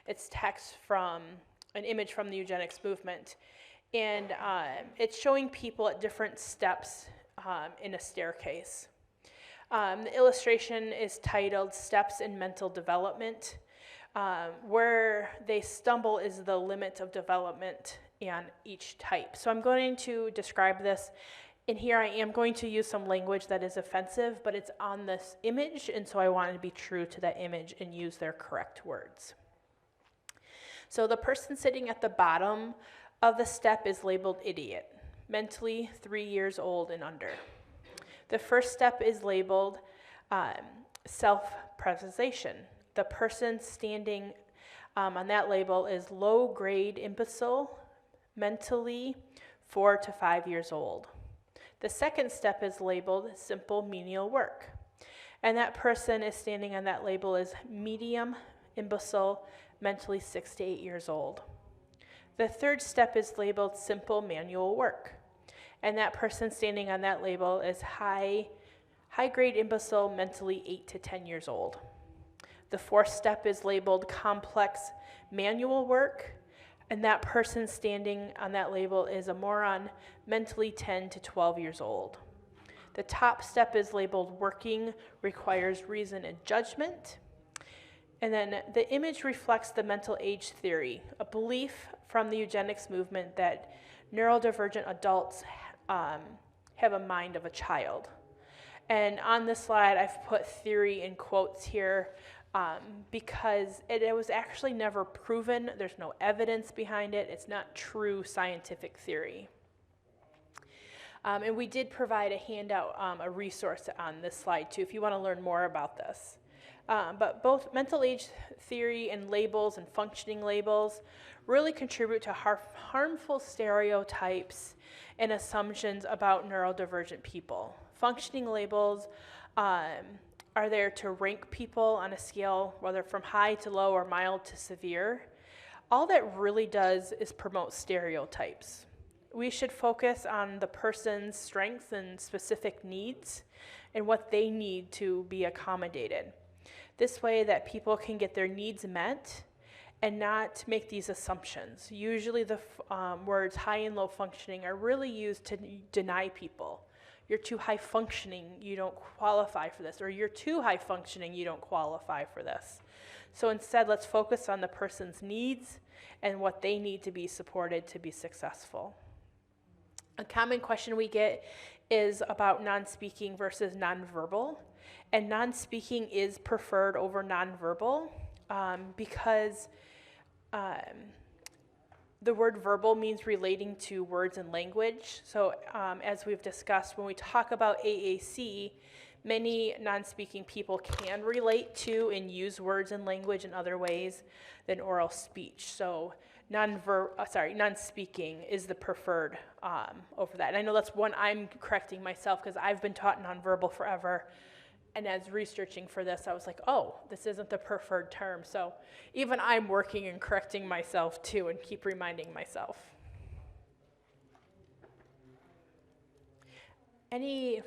it's text from an image from the eugenics movement. And it's showing people at different steps in a staircase. The illustration is titled Steps in Mental Development. Where they stumble is the limit of development on each type. So I'm going to describe this. And here I am going to use some language that is offensive, but it's on this image, and so I wanted to be true to that image and use their correct words. So the person sitting at the bottom of the step is labeled idiot, mentally 3 years old and under. The first step is labeled self-preservation. The person standing on that label is low-grade imbecile, mentally 4 to 5 years old. The second step is labeled simple menial work. And that person is standing on that label is medium imbecile, mentally 6 to 8 years old. The third step is labeled simple manual work. And that person standing on that label is high-grade imbecile, mentally 8 to 10 years old. The fourth step is labeled complex manual work. And that person standing on that label is a moron, mentally 10 to 12 years old. The top step is labeled working, requires reason and judgment. And then the image reflects the mental age theory, a belief from the eugenics movement that neurodivergent adults have a mind of a child. And on this slide, I've put theory in quotes here because it was actually never proven. There's no evidence behind it. It's not true scientific theory. And we did provide a handout, a resource on this slide too, if you want to learn more about this. But both mental age theory and labels and functioning labels really contribute to harmful stereotypes and assumptions about neurodivergent people. Functioning labels are there to rank people on a scale, whether from high to low or mild to severe. All that really does is promote stereotypes. We should focus on the person's strengths and specific needs and what they need to be accommodated. This way that people can get their needs met and not make these assumptions. Usually the words high and low functioning are really used to deny people. You're too high functioning, you don't qualify for this, or you're too high functioning, you don't qualify for this. So instead, let's focus on the person's needs and what they need to be supported to be successful. A common question we get is about non-speaking versus nonverbal. And non-speaking is preferred over nonverbal because the word verbal means relating to words and language. So as we've discussed, when we talk about AAC, many non-speaking people can relate to and use words and language in other ways than oral speech. So non-speaking is the preferred over that. And I know that's one I'm correcting myself because I've been taught nonverbal forever. And as researching for this, I was like, oh, this isn't the preferred term. So even I'm working and correcting myself too and keep reminding myself. Any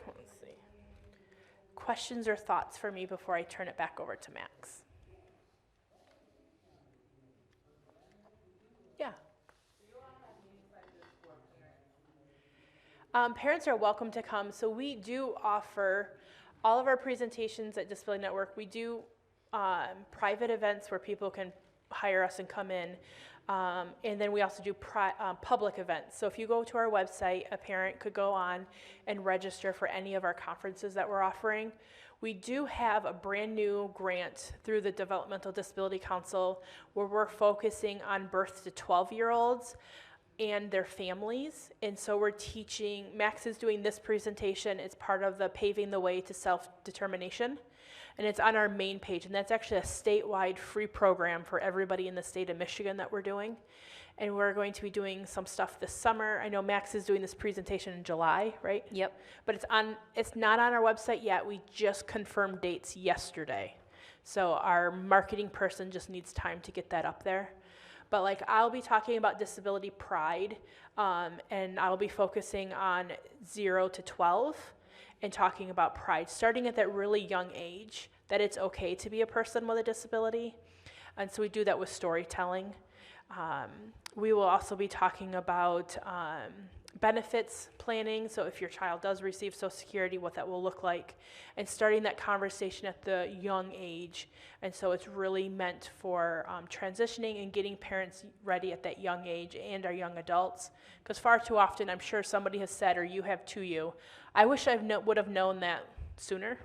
questions or thoughts for me before I turn it back over to Max? Yeah. Parents are welcome to come. So we do offer all of our presentations at Disability Network. We do private events where people can hire us and come in. And then we also do public events. So if you go to our website, a parent could go on and register for any of our conferences that we're offering. We do have a brand new grant through the Developmental Disability Council where we're focusing on birth to 12-year-olds and their families. And so we're teaching, Max is doing this presentation. It's part of the Paving the Way to Self-Determination. And it's on our main page. And that's actually a statewide free program for everybody in the state of Michigan that we're doing. And we're going to be doing some stuff this summer. I know Max is doing this presentation in July, right? Yep. But it's not on our website yet. We just confirmed dates yesterday. So our marketing person just needs time to get that up there. But like I'll be talking about disability pride, and I'll be focusing on 0 to 12 and talking about pride, starting at that really young age, that it's okay to be a person with a disability. And so we do that with storytelling. We will also be talking about benefits planning, so if your child does receive Social Security, what that will look like, and starting that conversation at the young age. And so it's really meant for transitioning and getting parents ready at that young age and our young adults. Because far too often, I'm sure somebody has said, or you have to you, I wish I would have known that sooner.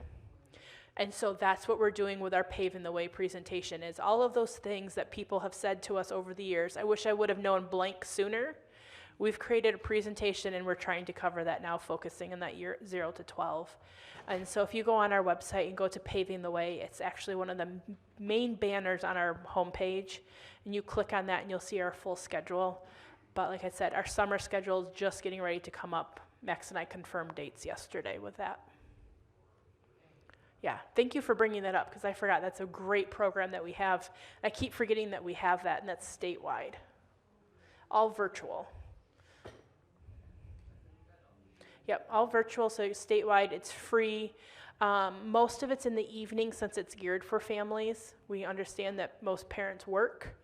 And so that's what we're doing with our Paving the Way presentation, is all of those things that people have said to us over the years. I wish I would have known blank sooner. We've created a presentation and we're trying to cover that now, focusing on that year 0 to 12. And so if you go on our website and go to Paving the Way, it's actually one of the main banners on our homepage. And you click on that and you'll see our full schedule. But like I said, our summer schedule is just getting ready to come up. Max and I confirmed dates yesterday with that. Yeah, thank you for bringing that up, because I forgot that's a great program that we have. I keep forgetting that we have that, and that's statewide. All virtual. Yep, all virtual, so statewide, it's free. Most of it's in the evening since it's geared for families. We understand that most parents work.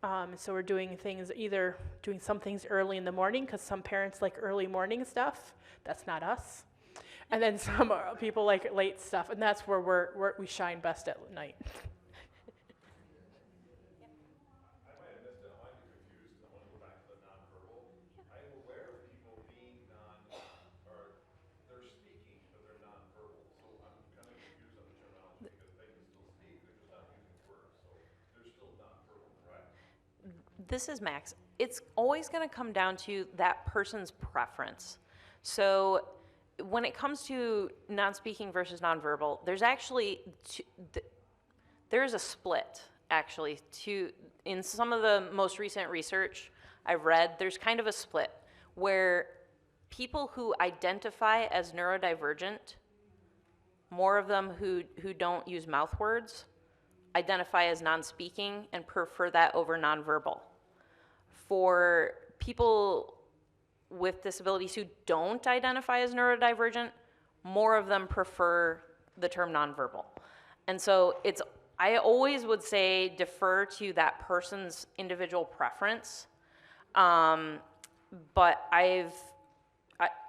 So we're doing things, either doing some things early in the morning, because some parents like early morning stuff. That's not us. And then some people like late stuff, and that's where we shine best at night. I might have missed it. I might be confused. I want to go back to the nonverbal. I am aware of people being or they're speaking, but they're nonverbal. So I'm kind of confused on the terminology, because they can still speak, they're just not using words. So they're still nonverbal, correct? This is Max. It's always going to come down to that person's preference. So when it comes to non-speaking versus nonverbal, there's actually there's a split actually. In some of the most recent research I've read, there's kind of a split where people who identify as neurodivergent, more of them who don't use mouth words, identify as non-speaking and prefer that over nonverbal. For people with disabilities who don't identify as neurodivergent, more of them prefer the term nonverbal. And so I always would say defer to that person's individual preference. But a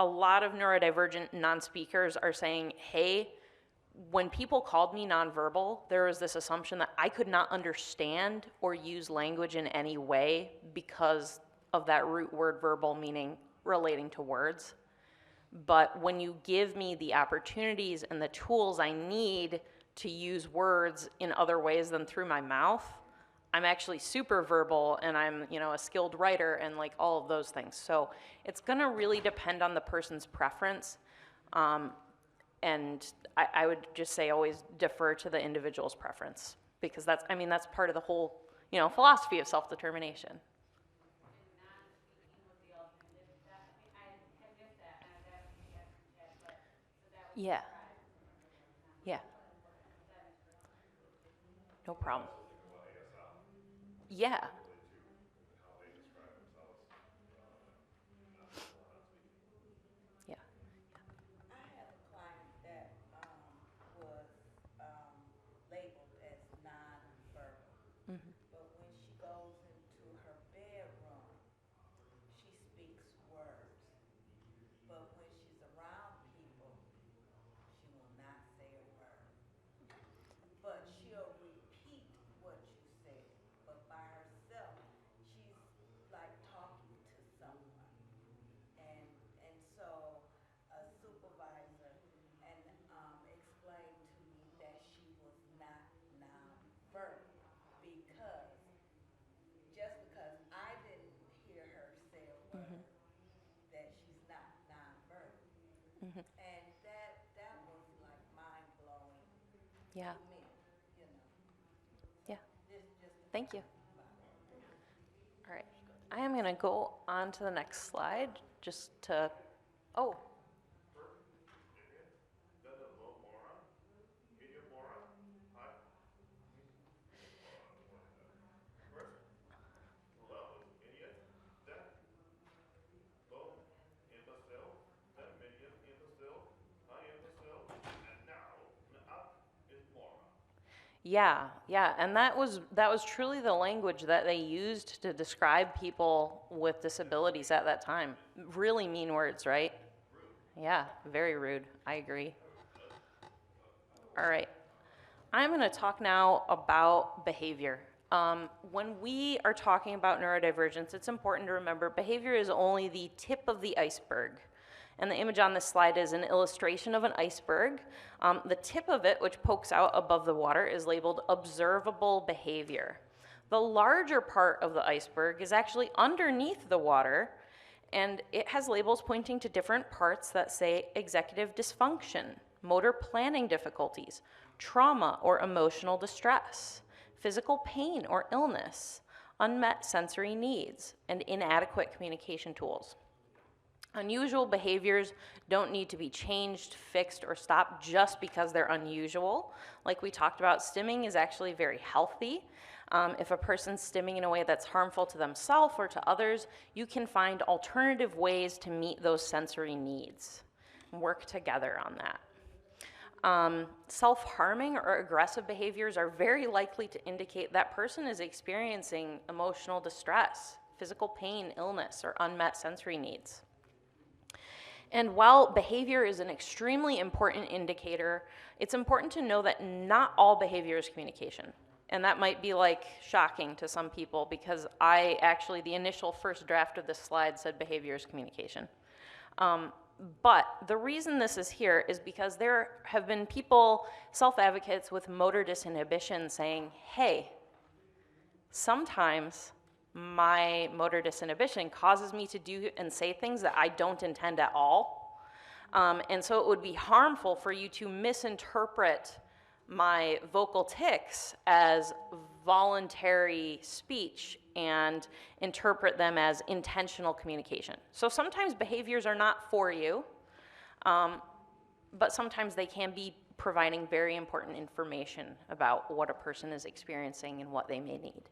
lot of neurodivergent non-speakers are saying, hey, when people called me nonverbal, there was this assumption that I could not understand or use language in any way because of that root word verbal, meaning relating to words. But when you give me the opportunities and the tools I need to use words in other ways than through my mouth, I'm actually super verbal, and I'm, a skilled writer and like all of those things. So it's gonna really depend on the person's preference. And I would just say always defer to the individual's preference, because that's part of the whole, philosophy of self-determination. Yeah. Yeah. No problem. Yeah. Yeah. I have a client that was labeled as nonverbal, but when she goes into her bedroom, she speaks words. But when she's around people, she will not say a word. But she'll repeat what you said. But by herself, she's like talking to someone. And so a supervisor explained to me that she was not nonverbal, because just because I didn't hear her say a word, that she's not nonverbal. And that was like mind blowing Yeah. to me, you know. Yeah. Just Thank you. All right. I am going to go on to the next slide just to, oh. Yeah, yeah, and that was truly the language that they used to describe people with disabilities at that time. Really mean words, right? Yeah, very rude. I agree. All right. I'm going to talk now about behavior. When we are talking about neurodivergence, it's important to remember behavior is only the tip of the iceberg. And the image on this slide is an illustration of an iceberg. The tip of it, which pokes out above the water, is labeled observable behavior. The larger part of the iceberg is actually underneath the water, and it has labels pointing to different parts that say executive dysfunction, motor planning difficulties, trauma or emotional distress, physical pain or illness, unmet sensory needs, and inadequate communication tools. Unusual behaviors don't need to be changed, fixed, or stopped just because they're unusual. Like we talked about, stimming is actually very healthy. If a person's stimming in a way that's harmful to themselves or to others, you can find alternative ways to meet those sensory needs and work together on that. Self-harming or aggressive behaviors are very likely to indicate that person is experiencing emotional distress, physical pain, illness, or unmet sensory needs. And while behavior is an extremely important indicator, it's important to know that not all behavior is communication. And that might be like shocking to some people because the initial first draft of this slide said behavior is communication. But the reason this is here is because there have been people, self-advocates with motor disinhibition saying, hey, sometimes my motor disinhibition causes me to do and say things that I don't intend at all. And so it would be harmful for you to misinterpret my vocal tics as voluntary speech and interpret them as intentional communication. So sometimes behaviors are not for you, but sometimes they can be providing very important information about what a person is experiencing and what they may need.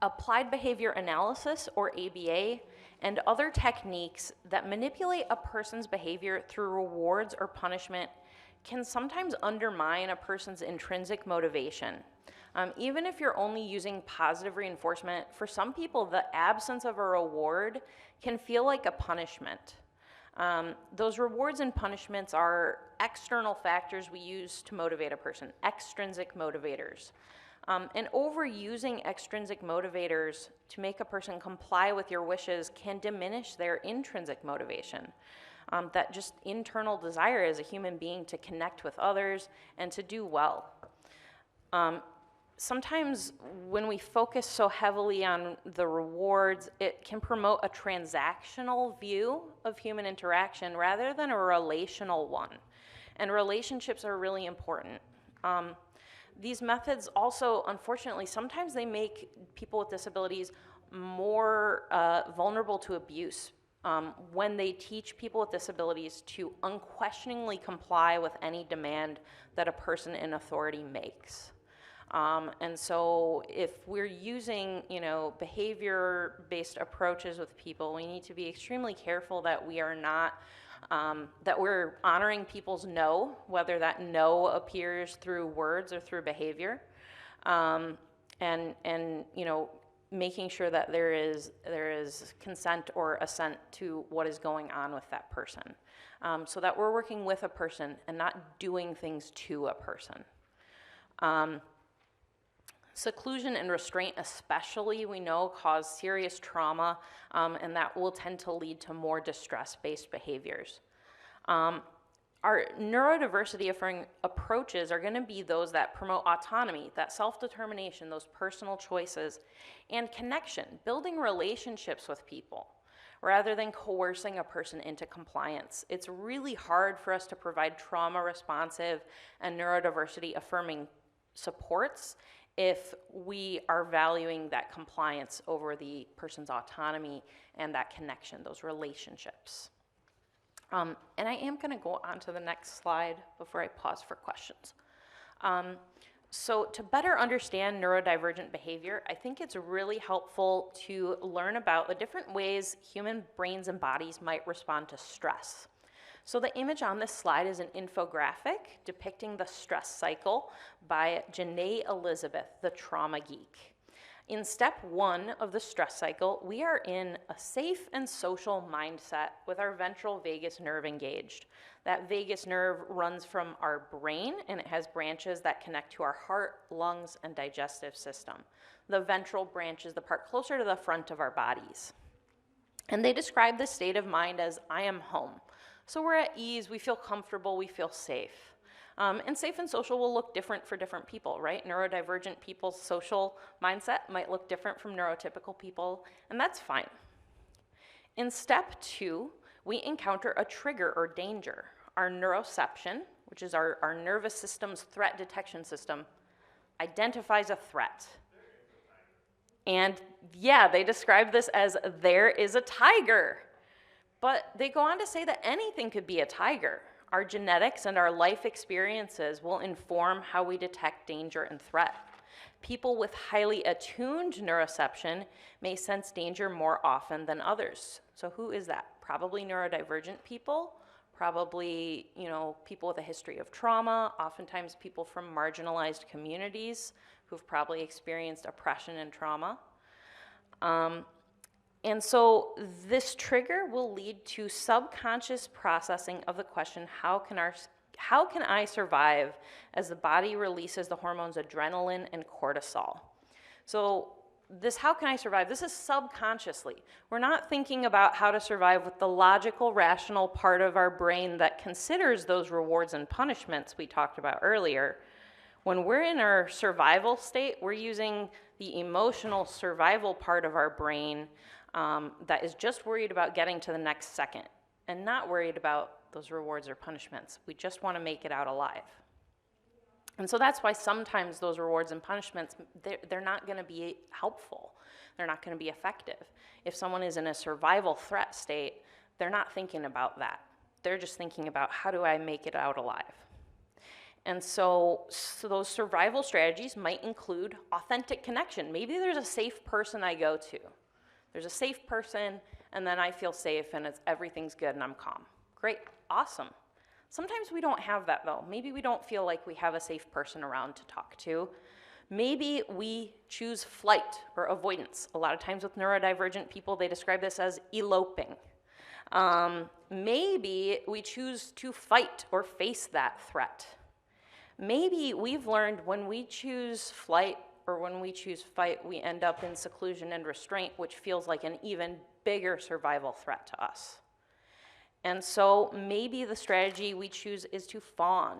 Applied behavior analysis, or ABA, and other techniques that manipulate a person's behavior through rewards or punishment can sometimes undermine a person's intrinsic motivation. Even if you're only using positive reinforcement, for some people, the absence of a reward can feel like a punishment. Those rewards and punishments are external factors we use to motivate a person, extrinsic motivators. And overusing extrinsic motivators to make a person comply with your wishes can diminish their intrinsic motivation. That just internal desire as a human being to connect with others and to do well. Sometimes when we focus so heavily on the rewards, it can promote a transactional view of human interaction rather than a relational one. And relationships are really important. These methods also, unfortunately, sometimes they make people with disabilities more vulnerable to abuse when they teach people with disabilities to unquestioningly comply with any demand that a person in authority makes. And so if we're using, behavior-based approaches with people, we need to be extremely careful that we are not that we're honoring people's no, whether that no appears through words or through behavior, and making sure that there is consent or assent to what is going on with that person, so that we're working with a person and not doing things to a person. Seclusion and restraint especially, we know, cause serious trauma, and that will tend to lead to more distress-based behaviors. Our neurodiversity affirming approaches are going to be those that promote autonomy, that self-determination, those personal choices, and connection, building relationships with people, rather than coercing a person into compliance. It's really hard for us to provide trauma-responsive and neurodiversity affirming supports if we are valuing that compliance over the person's autonomy and that connection, those relationships. And I am going to go on to the next slide before I pause for questions. So to better understand neurodivergent behavior, I think it's really helpful to learn about the different ways human brains and bodies might respond to stress. So the image on this slide is an infographic depicting the stress cycle by Janae Elizabeth, the trauma geek. In step 1 of the stress cycle, we are in a safe and social mindset with our ventral vagus nerve engaged. That vagus nerve runs from our brain, and it has branches that connect to our heart, lungs, and digestive system. The ventral branch is the part closer to the front of our bodies. And they describe this state of mind as, I am home. So we're at ease, we feel comfortable, we feel safe. And safe and social will look different for different people, right? Neurodivergent people's social mindset might look different from neurotypical people, and that's fine. In step 2, we encounter a trigger or danger. Our neuroception, which is our nervous system's threat detection system, identifies a threat. And yeah, they describe this as, there is a tiger. But they go on to say that anything could be a tiger. Our genetics and our life experiences will inform how we detect danger and threat. People with highly attuned neuroception may sense danger more often than others. So who is that? Probably neurodivergent people, probably, people with a history of trauma, oftentimes people from marginalized communities who've probably experienced oppression and trauma. And so this trigger will lead to subconscious processing of the question, how can I survive, as the body releases the hormones adrenaline and cortisol? So this how can I survive, this is subconsciously. We're not thinking about how to survive with the logical, rational part of our brain that considers those rewards and punishments we talked about earlier. When we're in our survival state, we're using the emotional survival part of our brain that is just worried about getting to the next second and not worried about those rewards or punishments. We just want to make it out alive. And so that's why sometimes those rewards and punishments, they're not going to be helpful. They're not going to be effective. If someone is in a survival threat state, they're not thinking about that. They're just thinking about, how do I make it out alive? And so those survival strategies might include authentic connection. Maybe there's a safe person I go to. There's a safe person, and then I feel safe, and everything's good, and I'm calm. Great, awesome. Sometimes we don't have that, though. Maybe we don't feel like we have a safe person around to talk to. Maybe we choose flight or avoidance. A lot of times with neurodivergent people, they describe this as eloping. Maybe we choose to fight or face that threat. Maybe we've learned when we choose flight or when we choose fight, we end up in seclusion and restraint, which feels like an even bigger survival threat to us. And so maybe the strategy we choose is to fawn,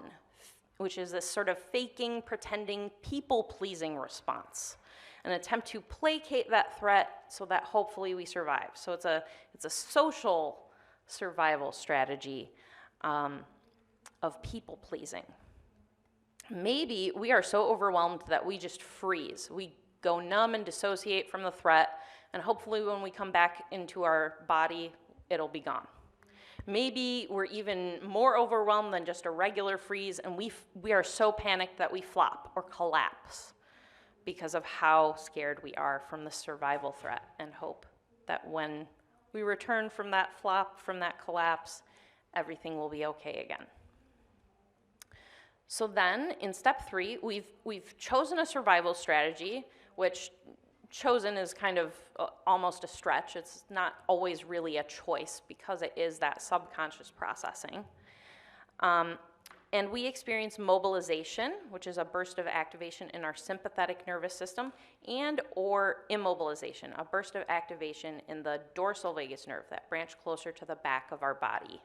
which is this sort of faking, pretending, people-pleasing response, an attempt to placate that threat so that hopefully we survive. So it's a social survival strategy of people-pleasing. Maybe we are so overwhelmed that we just freeze. We go numb and dissociate from the threat, and hopefully when we come back into our body, it'll be gone. Maybe we're even more overwhelmed than just a regular freeze, and we are so panicked that we flop or collapse because of how scared we are from the survival threat, and hope that when we return from that flop, from that collapse, everything will be okay again. So then, in step 3, we've chosen a survival strategy, which chosen is kind of almost a stretch. It's not always really a choice because it is that subconscious processing. And we experience mobilization, which is a burst of activation in our sympathetic nervous system, and or immobilization, a burst of activation in the dorsal vagus nerve, that branch closer to the back of our body.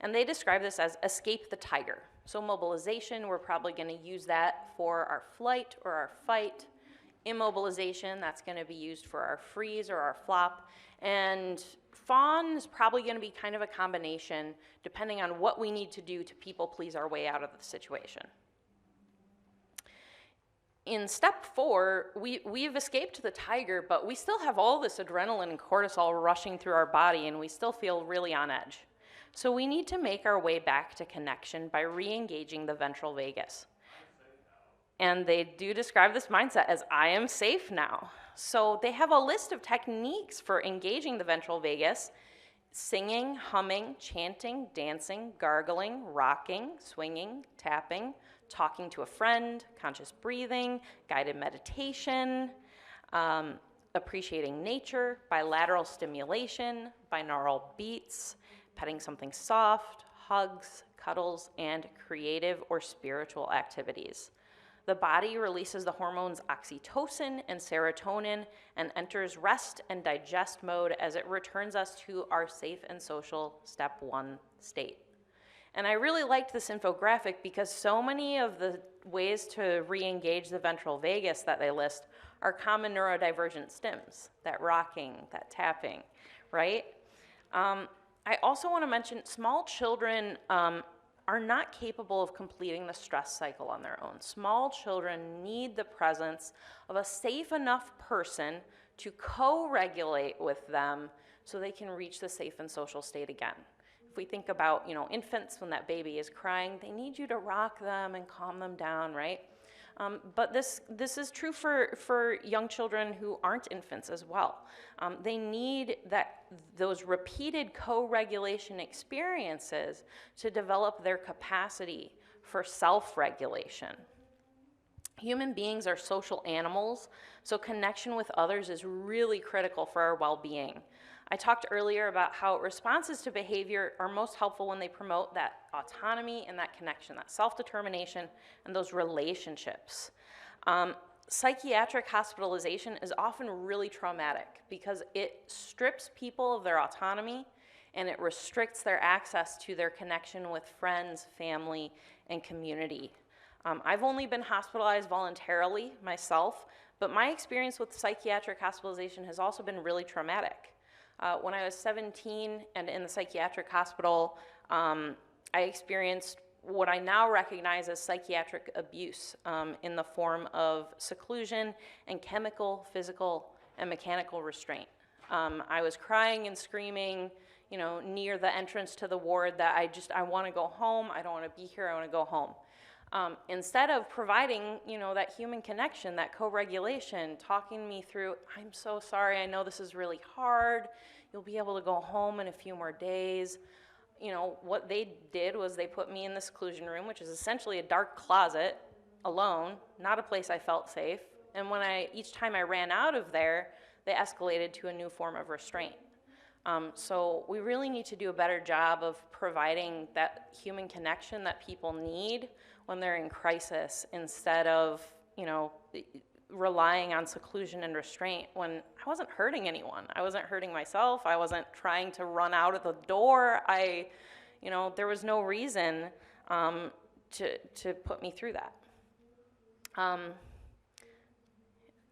And they describe this as escape the tiger. So mobilization, we're probably going to use that for our flight or our fight. Immobilization, that's going to be used for our freeze or our flop. And fawn is probably going to be kind of a combination depending on what we need to do to people please our way out of the situation. In step 4, we've escaped the tiger, but we still have all this adrenaline and cortisol rushing through our body, and we still feel really on edge. So we need to make our way back to connection by re-engaging the ventral vagus. And they do describe this mindset as, I am safe now. So they have a list of techniques for engaging the ventral vagus: singing, humming, chanting, dancing, gargling, rocking, swinging, tapping, talking to a friend, conscious breathing, guided meditation, appreciating nature, bilateral stimulation, binaural beats, petting something soft, hugs, cuddles, and creative or spiritual activities. The body releases the hormones oxytocin and serotonin and enters rest and digest mode as it returns us to our safe and social step 1 state. And I really liked this infographic because so many of the ways to re-engage the ventral vagus that they list are common neurodivergent stims, that rocking, that tapping, right? I also want to mention small children are not capable of completing the stress cycle on their own. Small children need the presence of a safe enough person to co-regulate with them so they can reach the safe and social state again. If we think about, infants, when that baby is crying, they need you to rock them and calm them down, right? But this is true for young children who aren't infants as well. They need those repeated co-regulation experiences to develop their capacity for self-regulation. Human beings are social animals, so connection with others is really critical for our well-being. I talked earlier about how responses to behavior are most helpful when they promote that autonomy and that connection, that self-determination, and those relationships. Psychiatric hospitalization is often really traumatic because it strips people of their autonomy and it restricts their access to their connection with friends, family, and community. I've only been hospitalized voluntarily myself, but my experience with psychiatric hospitalization has also been really traumatic. When I was 17 and in the psychiatric hospital, I experienced what I now recognize as psychiatric abuse in the form of seclusion and chemical, physical, and mechanical restraint. I was crying and screaming, near the entrance to the ward that I want to go home, I don't want to be here, I want to go home. Instead of providing, that human connection, that co-regulation, talking me through, I'm so sorry, I know this is really hard, you'll be able to go home in a few more days. What they did was they put me in the seclusion room, which is essentially a dark closet, alone, not a place I felt safe. And each time I ran out of there, they escalated to a new form of restraint. So we really need to do a better job of providing that human connection that people need when they're in crisis, instead of, relying on seclusion and restraint when I wasn't hurting anyone. I wasn't hurting myself. I wasn't trying to run out of the door. There was no reason to put me through that.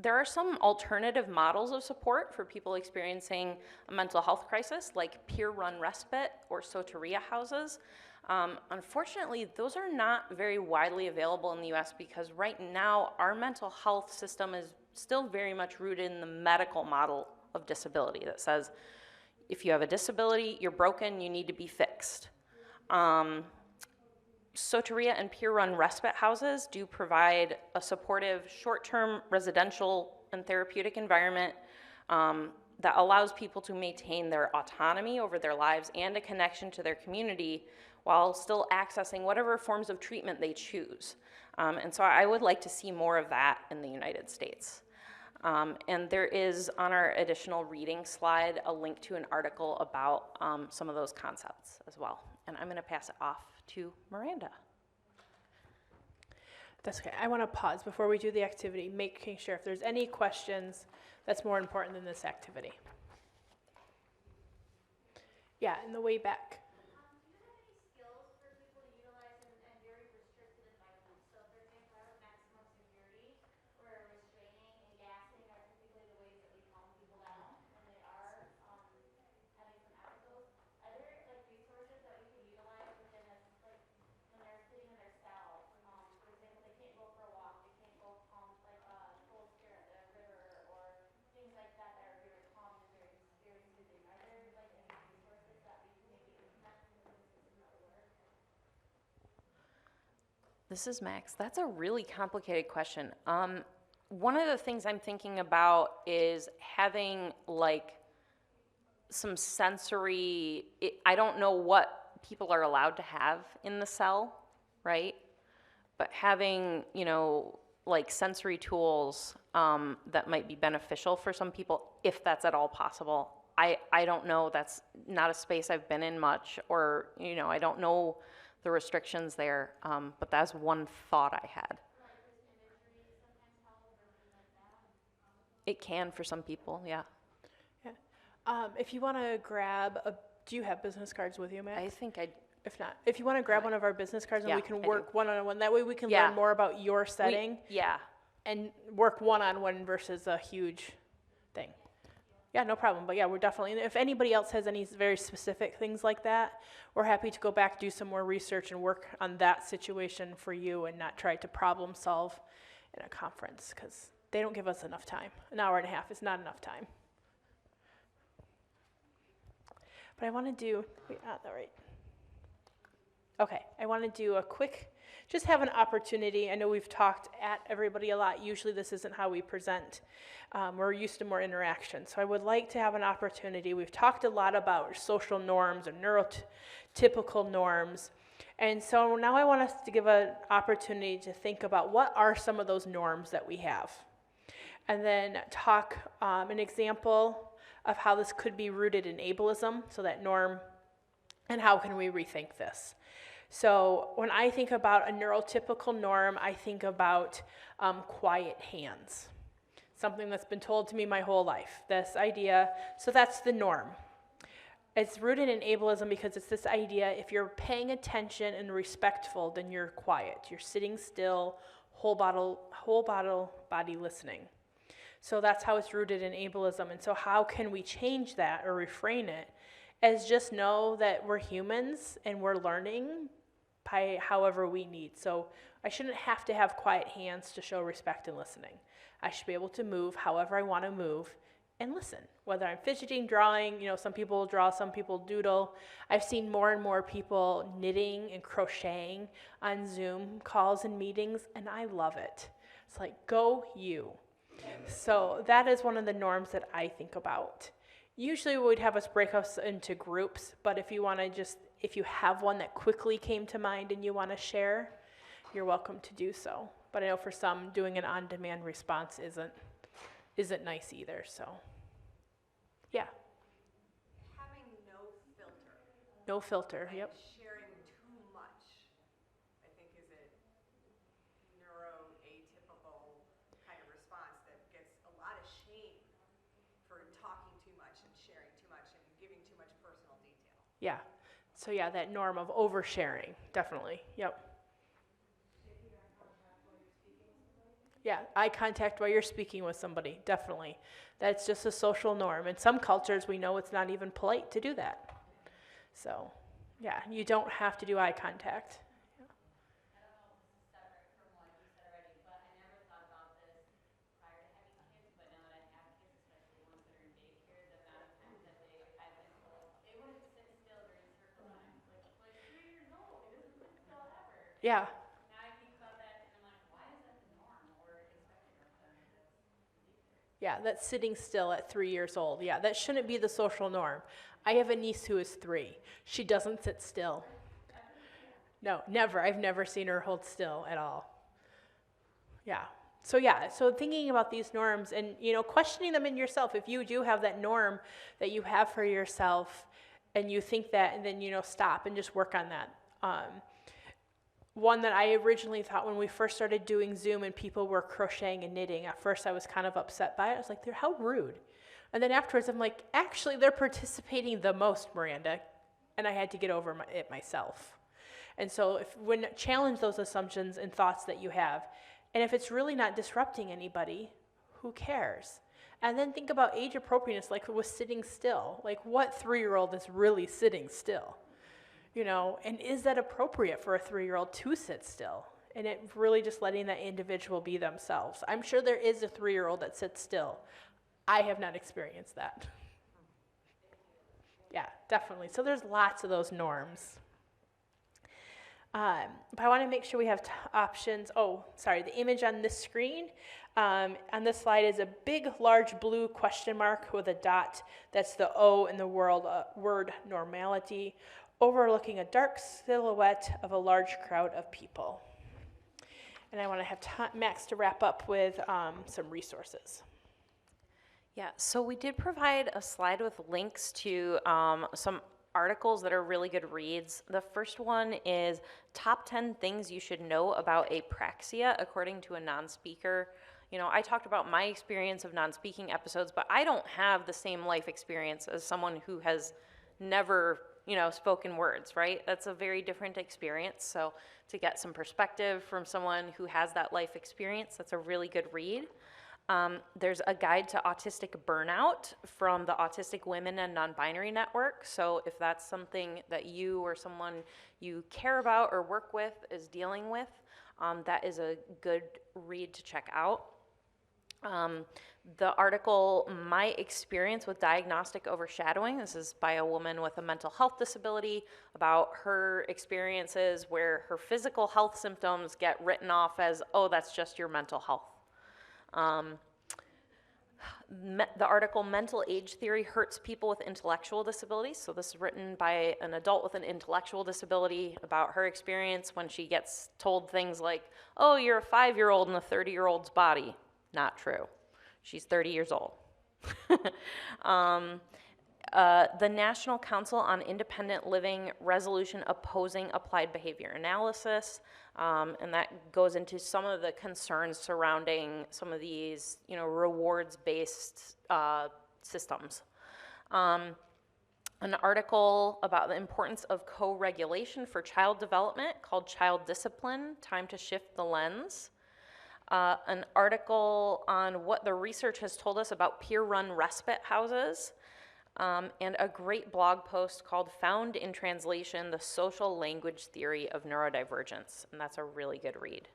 There are some alternative models of support for people experiencing a mental health crisis, like peer-run respite or soteria houses. Unfortunately, those are not very widely available in the US because right now our mental health system is still very much rooted in the medical model of disability that says, if you have a disability, you're broken, you need to be fixed. Soteria and peer-run respite houses do provide a supportive short-term residential and therapeutic environment that allows people to maintain their autonomy over their lives and a connection to their community while still accessing whatever forms of treatment they choose. And so I would like to see more of that in the United States. And there is, on our additional reading slide, a link to an article about some of those concepts as well. And I'm gonna pass it off to Miranda. That's okay. I want to pause before we do the activity, making sure if there's any questions that's more important than this activity. Yeah, in the way back. This is Max. That's a really complicated question. One of the things I'm thinking about is having like some sensory, I don't know what people are allowed to have in the cell, right? But having, you know, like sensory tools that might be beneficial for some people, if that's at all possible. I don't know, that's not a space I've been in much, or, you know, I don't know the restrictions there, but that's one thought I had. It can for some people, yeah. Yeah. If you want to grab do you have business cards with you, Max? I think I, If not, if you want to grab one of our business cards and Yeah, we can I work one-on-one, that way we can Yeah. learn more about your setting yeah, and work one-on-one versus a huge thing. Yeah, no problem. But yeah, we're definitely, if anybody else has any very specific things like that, we're happy to go back, do some more research and work on that situation for you and not try to problem solve in a conference because they don't give us enough time. An hour and a half is not enough time. But I want to do, wait, not right. Okay, I want to do a quick, just have an opportunity. I know we've talked at everybody a lot. Usually this isn't how we present. We're used to more interaction. So I would like to have an opportunity. We've talked a lot about social norms and neurotypical norms. And so now I want us to give an opportunity to think about what are some of those norms that we have. And then talk an example of how this could be rooted in ableism, so that norm, and how can we rethink this. So when I think about a neurotypical norm, I think about quiet hands, something that's been told to me my whole life, this idea, so that's the norm. It's rooted in ableism because it's this idea, if you're paying attention and respectful, then you're quiet. You're sitting still, whole body listening. So that's how it's rooted in ableism. And so how can we change that or refrain it as just know that we're humans and we're learning by however we need. So I shouldn't have to have quiet hands to show respect and listening. I should be able to move however I want to move and listen. Whether I'm fidgeting, drawing, you know, some people draw, some people doodle. I've seen more and more people knitting and crocheting on Zoom calls and meetings, and I love it. It's like, go you. So that is one of the norms that I think about. Usually we'd have us break us into groups, but if you want to just, if you have one that quickly came to mind and you want to share, you're welcome to do so. But I know for some, doing an on-demand response isn't nice either, so. Yeah. Having no filter. No filter, yep. Sharing too much, I think, is a neuroatypical kind of response that gets a lot of shame for talking too much and sharing too much and giving too much personal detail. Yeah. So yeah, that norm of oversharing, definitely, yep. Yeah, eye contact while you're speaking with somebody, definitely. That's just a social norm. In some cultures, we know it's not even polite to do that. So, yeah, you don't have to do eye contact. I don't know if this is separate from what you said already, but I never thought about this prior to having kids, but now that I have kids, especially ones that are in daycare, the amount of times that I've been told, they wouldn't sit still during circle time. Like 3 years old, he doesn't sit still ever. Yeah, Now I think about that, and I'm like, why is that the norm or expected of them? yeah, that's sitting still at 3 years old. Yeah, that shouldn't be the social norm. I have a niece who is 3. She doesn't sit still. No, never. I've never seen her hold still at all. Yeah. So thinking about these norms and, you know, questioning them in yourself. If you do have that norm that you have for yourself and you think that, and then, you know, stop and just work on that. One that I originally thought when we first started doing Zoom and people were crocheting and knitting, at first I was kind of upset by it. I was like, how rude. And then afterwards I'm like, actually they're participating the most, Miranda. And I had to get over it myself. And so challenge those assumptions and thoughts that you have. And if it's really not disrupting anybody, who cares? And then think about age appropriateness, like with sitting still. Like what 3-year-old is really sitting still? You know, and is that appropriate for a 3-year-old to sit still? And it really just letting that individual be themselves. I'm sure there is a 3-year-old that sits still. I have not experienced that. Yeah, definitely. So there's lots of those norms. But I want to make sure we have options. Oh, sorry, the image on this screen, on this slide is a big, large blue question mark with a dot. That's the O in the word normality, overlooking a dark silhouette of a large crowd of people. And I want to have Max to wrap up with some resources. Yeah, so we did provide a slide with links to some articles that are really good reads. The first one is top 10 things you should know about apraxia according to a non-speaker. You know, I talked about my experience of non-speaking episodes, but I don't have the same life experience as someone who has never, you know, spoken words, right? That's a very different experience. So to get some perspective from someone who has that life experience, that's a really good read. There's a guide to autistic burnout from the Autistic Women and Non-Binary Network. So if that's something that you or someone you care about or work with is dealing with, that is a good read to check out. The article, My Experience with Diagnostic Overshadowing, this is by a woman with a mental health disability, about her experiences where her physical health symptoms get written off as, oh, that's just your mental health. The article Mental Age Theory Hurts People with Intellectual Disabilities. So this is written by an adult with an intellectual disability about her experience when she gets told things like, oh, you're a 5-year-old in a 30-year-old's body. Not true. She's 30 years old. The National Council on Independent Living resolution opposing applied behavior analysis, and that goes into some of the concerns surrounding some of these, you know, rewards-based systems. An article about the importance of co-regulation for child development called Child Discipline, Time to Shift the Lens. An article on what the research has told us about peer-run respite houses. And a great blog post called Found in Translation, The Social Language Theory of Neurodivergence, and that's a really good read.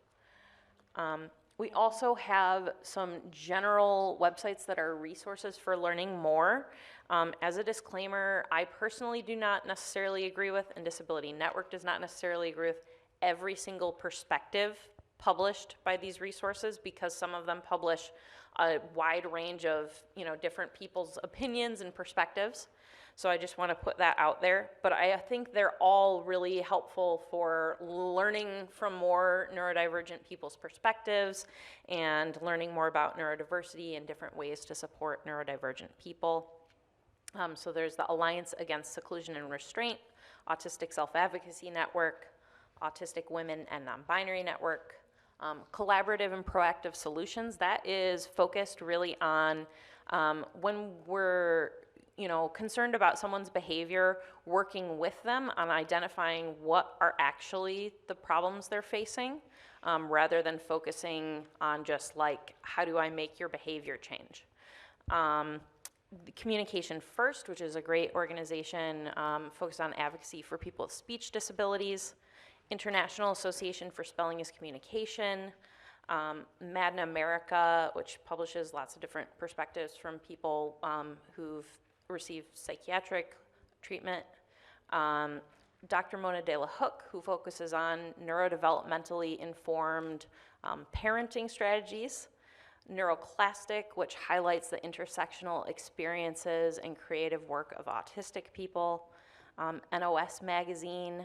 We also have some general websites that are resources for learning more. As a disclaimer, I personally do not necessarily agree with, and Disability Network does not necessarily agree with, every single perspective published by these resources, because some of them publish a wide range of, you know, different people's opinions and perspectives. So I just want to put that out there. But I think they're all really helpful for learning from more neurodivergent people's perspectives and learning more about neurodiversity and different ways to support neurodivergent people. So there's the Alliance Against Seclusion and Restraint, Autistic Self-Advocacy Network, Autistic Women and Non-Binary Network, Collaborative and Proactive Solutions. That is focused really on when we're, you know, concerned about someone's behavior, working with them on identifying what are actually the problems they're facing, rather than focusing on just like, how do I make your behavior change? Communication First, which is a great organization focused on advocacy for people with speech disabilities. International Association for Spelling is Communication, Madden America, which publishes lots of different perspectives from people who've received psychiatric treatment, Dr. Mona De La Hook, who focuses on neurodevelopmentally informed parenting strategies, Neuroclastic, which highlights the intersectional experiences and creative work of autistic people, NOS Magazine,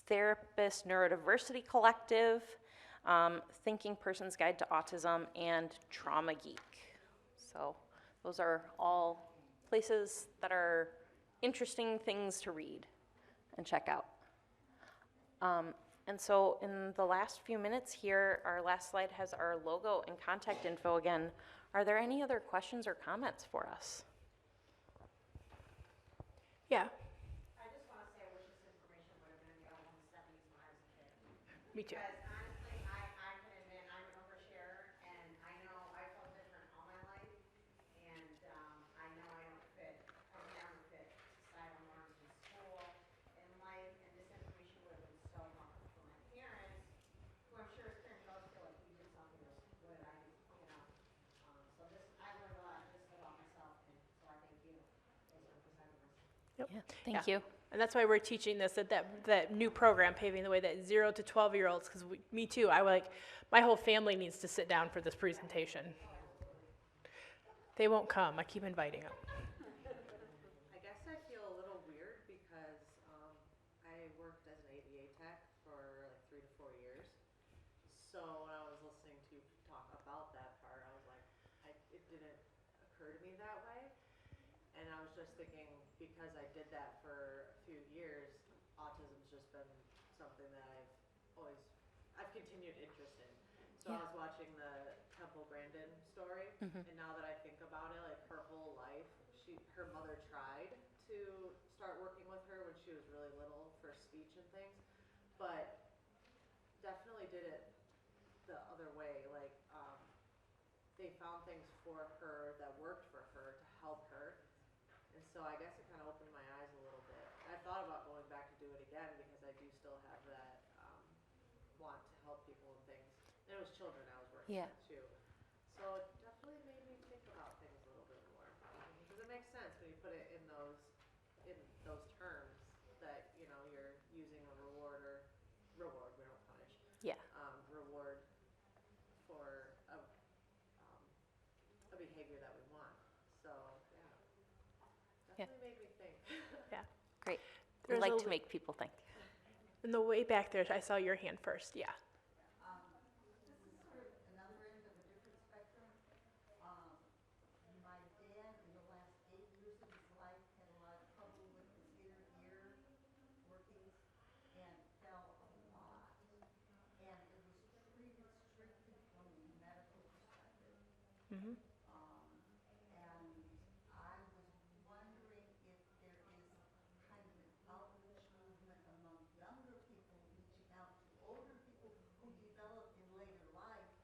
Therapist Neurodiversity Collective, Thinking Person's Guide to Autism, and Trauma Geek. So those are all places that are interesting things to read and check out. And so in the last few minutes here, our last slide has our logo and contact info again. Are there any other questions or comments for us? Yeah, I just want to say I wish this information would have been available in the 70s when I was a kid. me too. Because honestly, I can admit I'm an oversharer, and I know I felt different all my life, and I know I don't fit, I never fit societal norms in school, in life, and this information would have been so helpful for my parents, who I'm sure as parents always feel like we did something that was, what did I do, you know? So this, I learned a lot just about myself, and so I thank you. Those are presenting us. Yep. Yeah, thank Yeah. you. And that's why we're teaching this, that new program, Paving the Way, that 0 to 12-year-olds, because me too, my whole family needs to sit down for this presentation. They won't come, I keep inviting them. I guess I feel a little weird because I worked as an ABA tech for like 3 to 4 years. So when I was listening to you talk about that part, I was like, it didn't occur to me that way. And I was just thinking, because I did that for a few years, autism's just been something that I've continued interest in. So I was watching the Temple Grandin story, and now that I think about it, like her whole life, her mother tried to start working with her when she was really little for speech and things, but definitely did it the other way. Like they found things for her that worked for her to help her, and so I guess it kind of opened my eyes a little bit. I thought about going back to do it again because I do still have that want to help people and things. And it was children I was working with too. So it definitely made me think about things a little bit more. Because it makes sense when you put it in those terms that, you know, you're using a reward, we don't punish. Yeah. Reward for a behavior that we want. So yeah. Definitely made me think. Yeah. Great. We There's like a to make people think. In the way back there, I saw your hand first, yeah. This is sort of another end of a different spectrum. My dad, in the last 8 years of his life, had a lot of trouble with his inner ear workings and fell a lot. And it was treated strictly from a medical perspective. Mm-hmm. And I was wondering if there is kind of an outreach movement among younger people reaching out to older people who develop in later life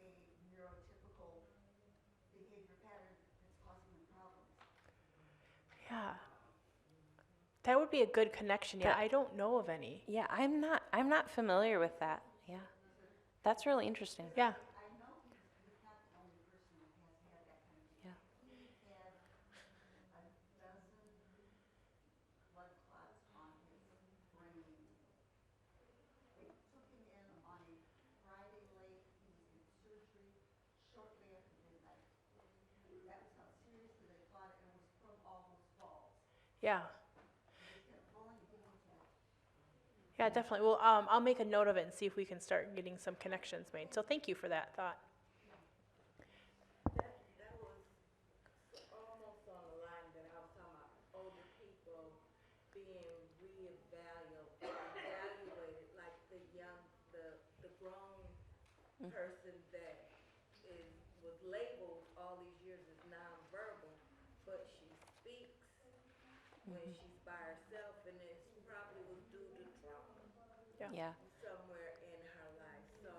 a neurotypical behavior pattern that's causing them problems. Yeah. That would be a good connection. Yeah, I don't know of any. Yeah, I'm not familiar with that. Yeah. That's really interesting. Yeah. I know he's not the only person that has had that kind of thing. Yeah. He had a dozen blood clots on his brain. They took him in on a Friday late. He was in surgery shortly after midnight. That was how seriously they thought it, and it was from all those falls. Yeah. He just kept falling and getting into it. Yeah, definitely. Well, I'll make a note of it and see if we can start getting some connections made. So thank you for that thought. That was almost on the line that I was talking about, older people being evaluated, like the grown person that was labeled all these years as nonverbal, but she speaks when she's by herself, and it probably was due to trauma Yeah. somewhere in her life. So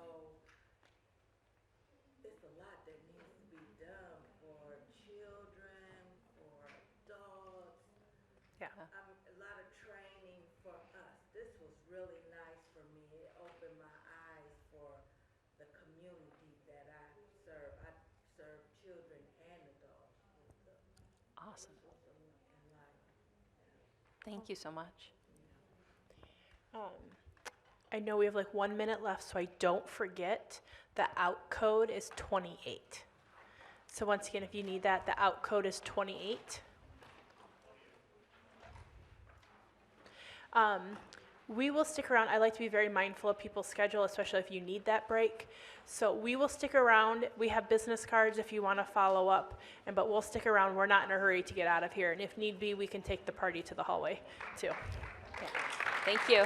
it's a lot that needs to be done for children, for adults. Yeah. A lot of training for us. This was really nice for me. It opened my eyes for the community that I serve. I serve children and adults. Awesome. This was enlightening. Thank you so much. I know we have like 1 minute left, so I don't forget the out code is 28. So once again, if you need that, the out code is 28. We will stick around. I like to be very mindful of people's schedule, especially if you need that break. So we will stick around. We have business cards if you want to follow up, but we'll stick around. We're not in a hurry to get out of here. And if need be, we can take the party to the hallway too. Yeah. Thank you.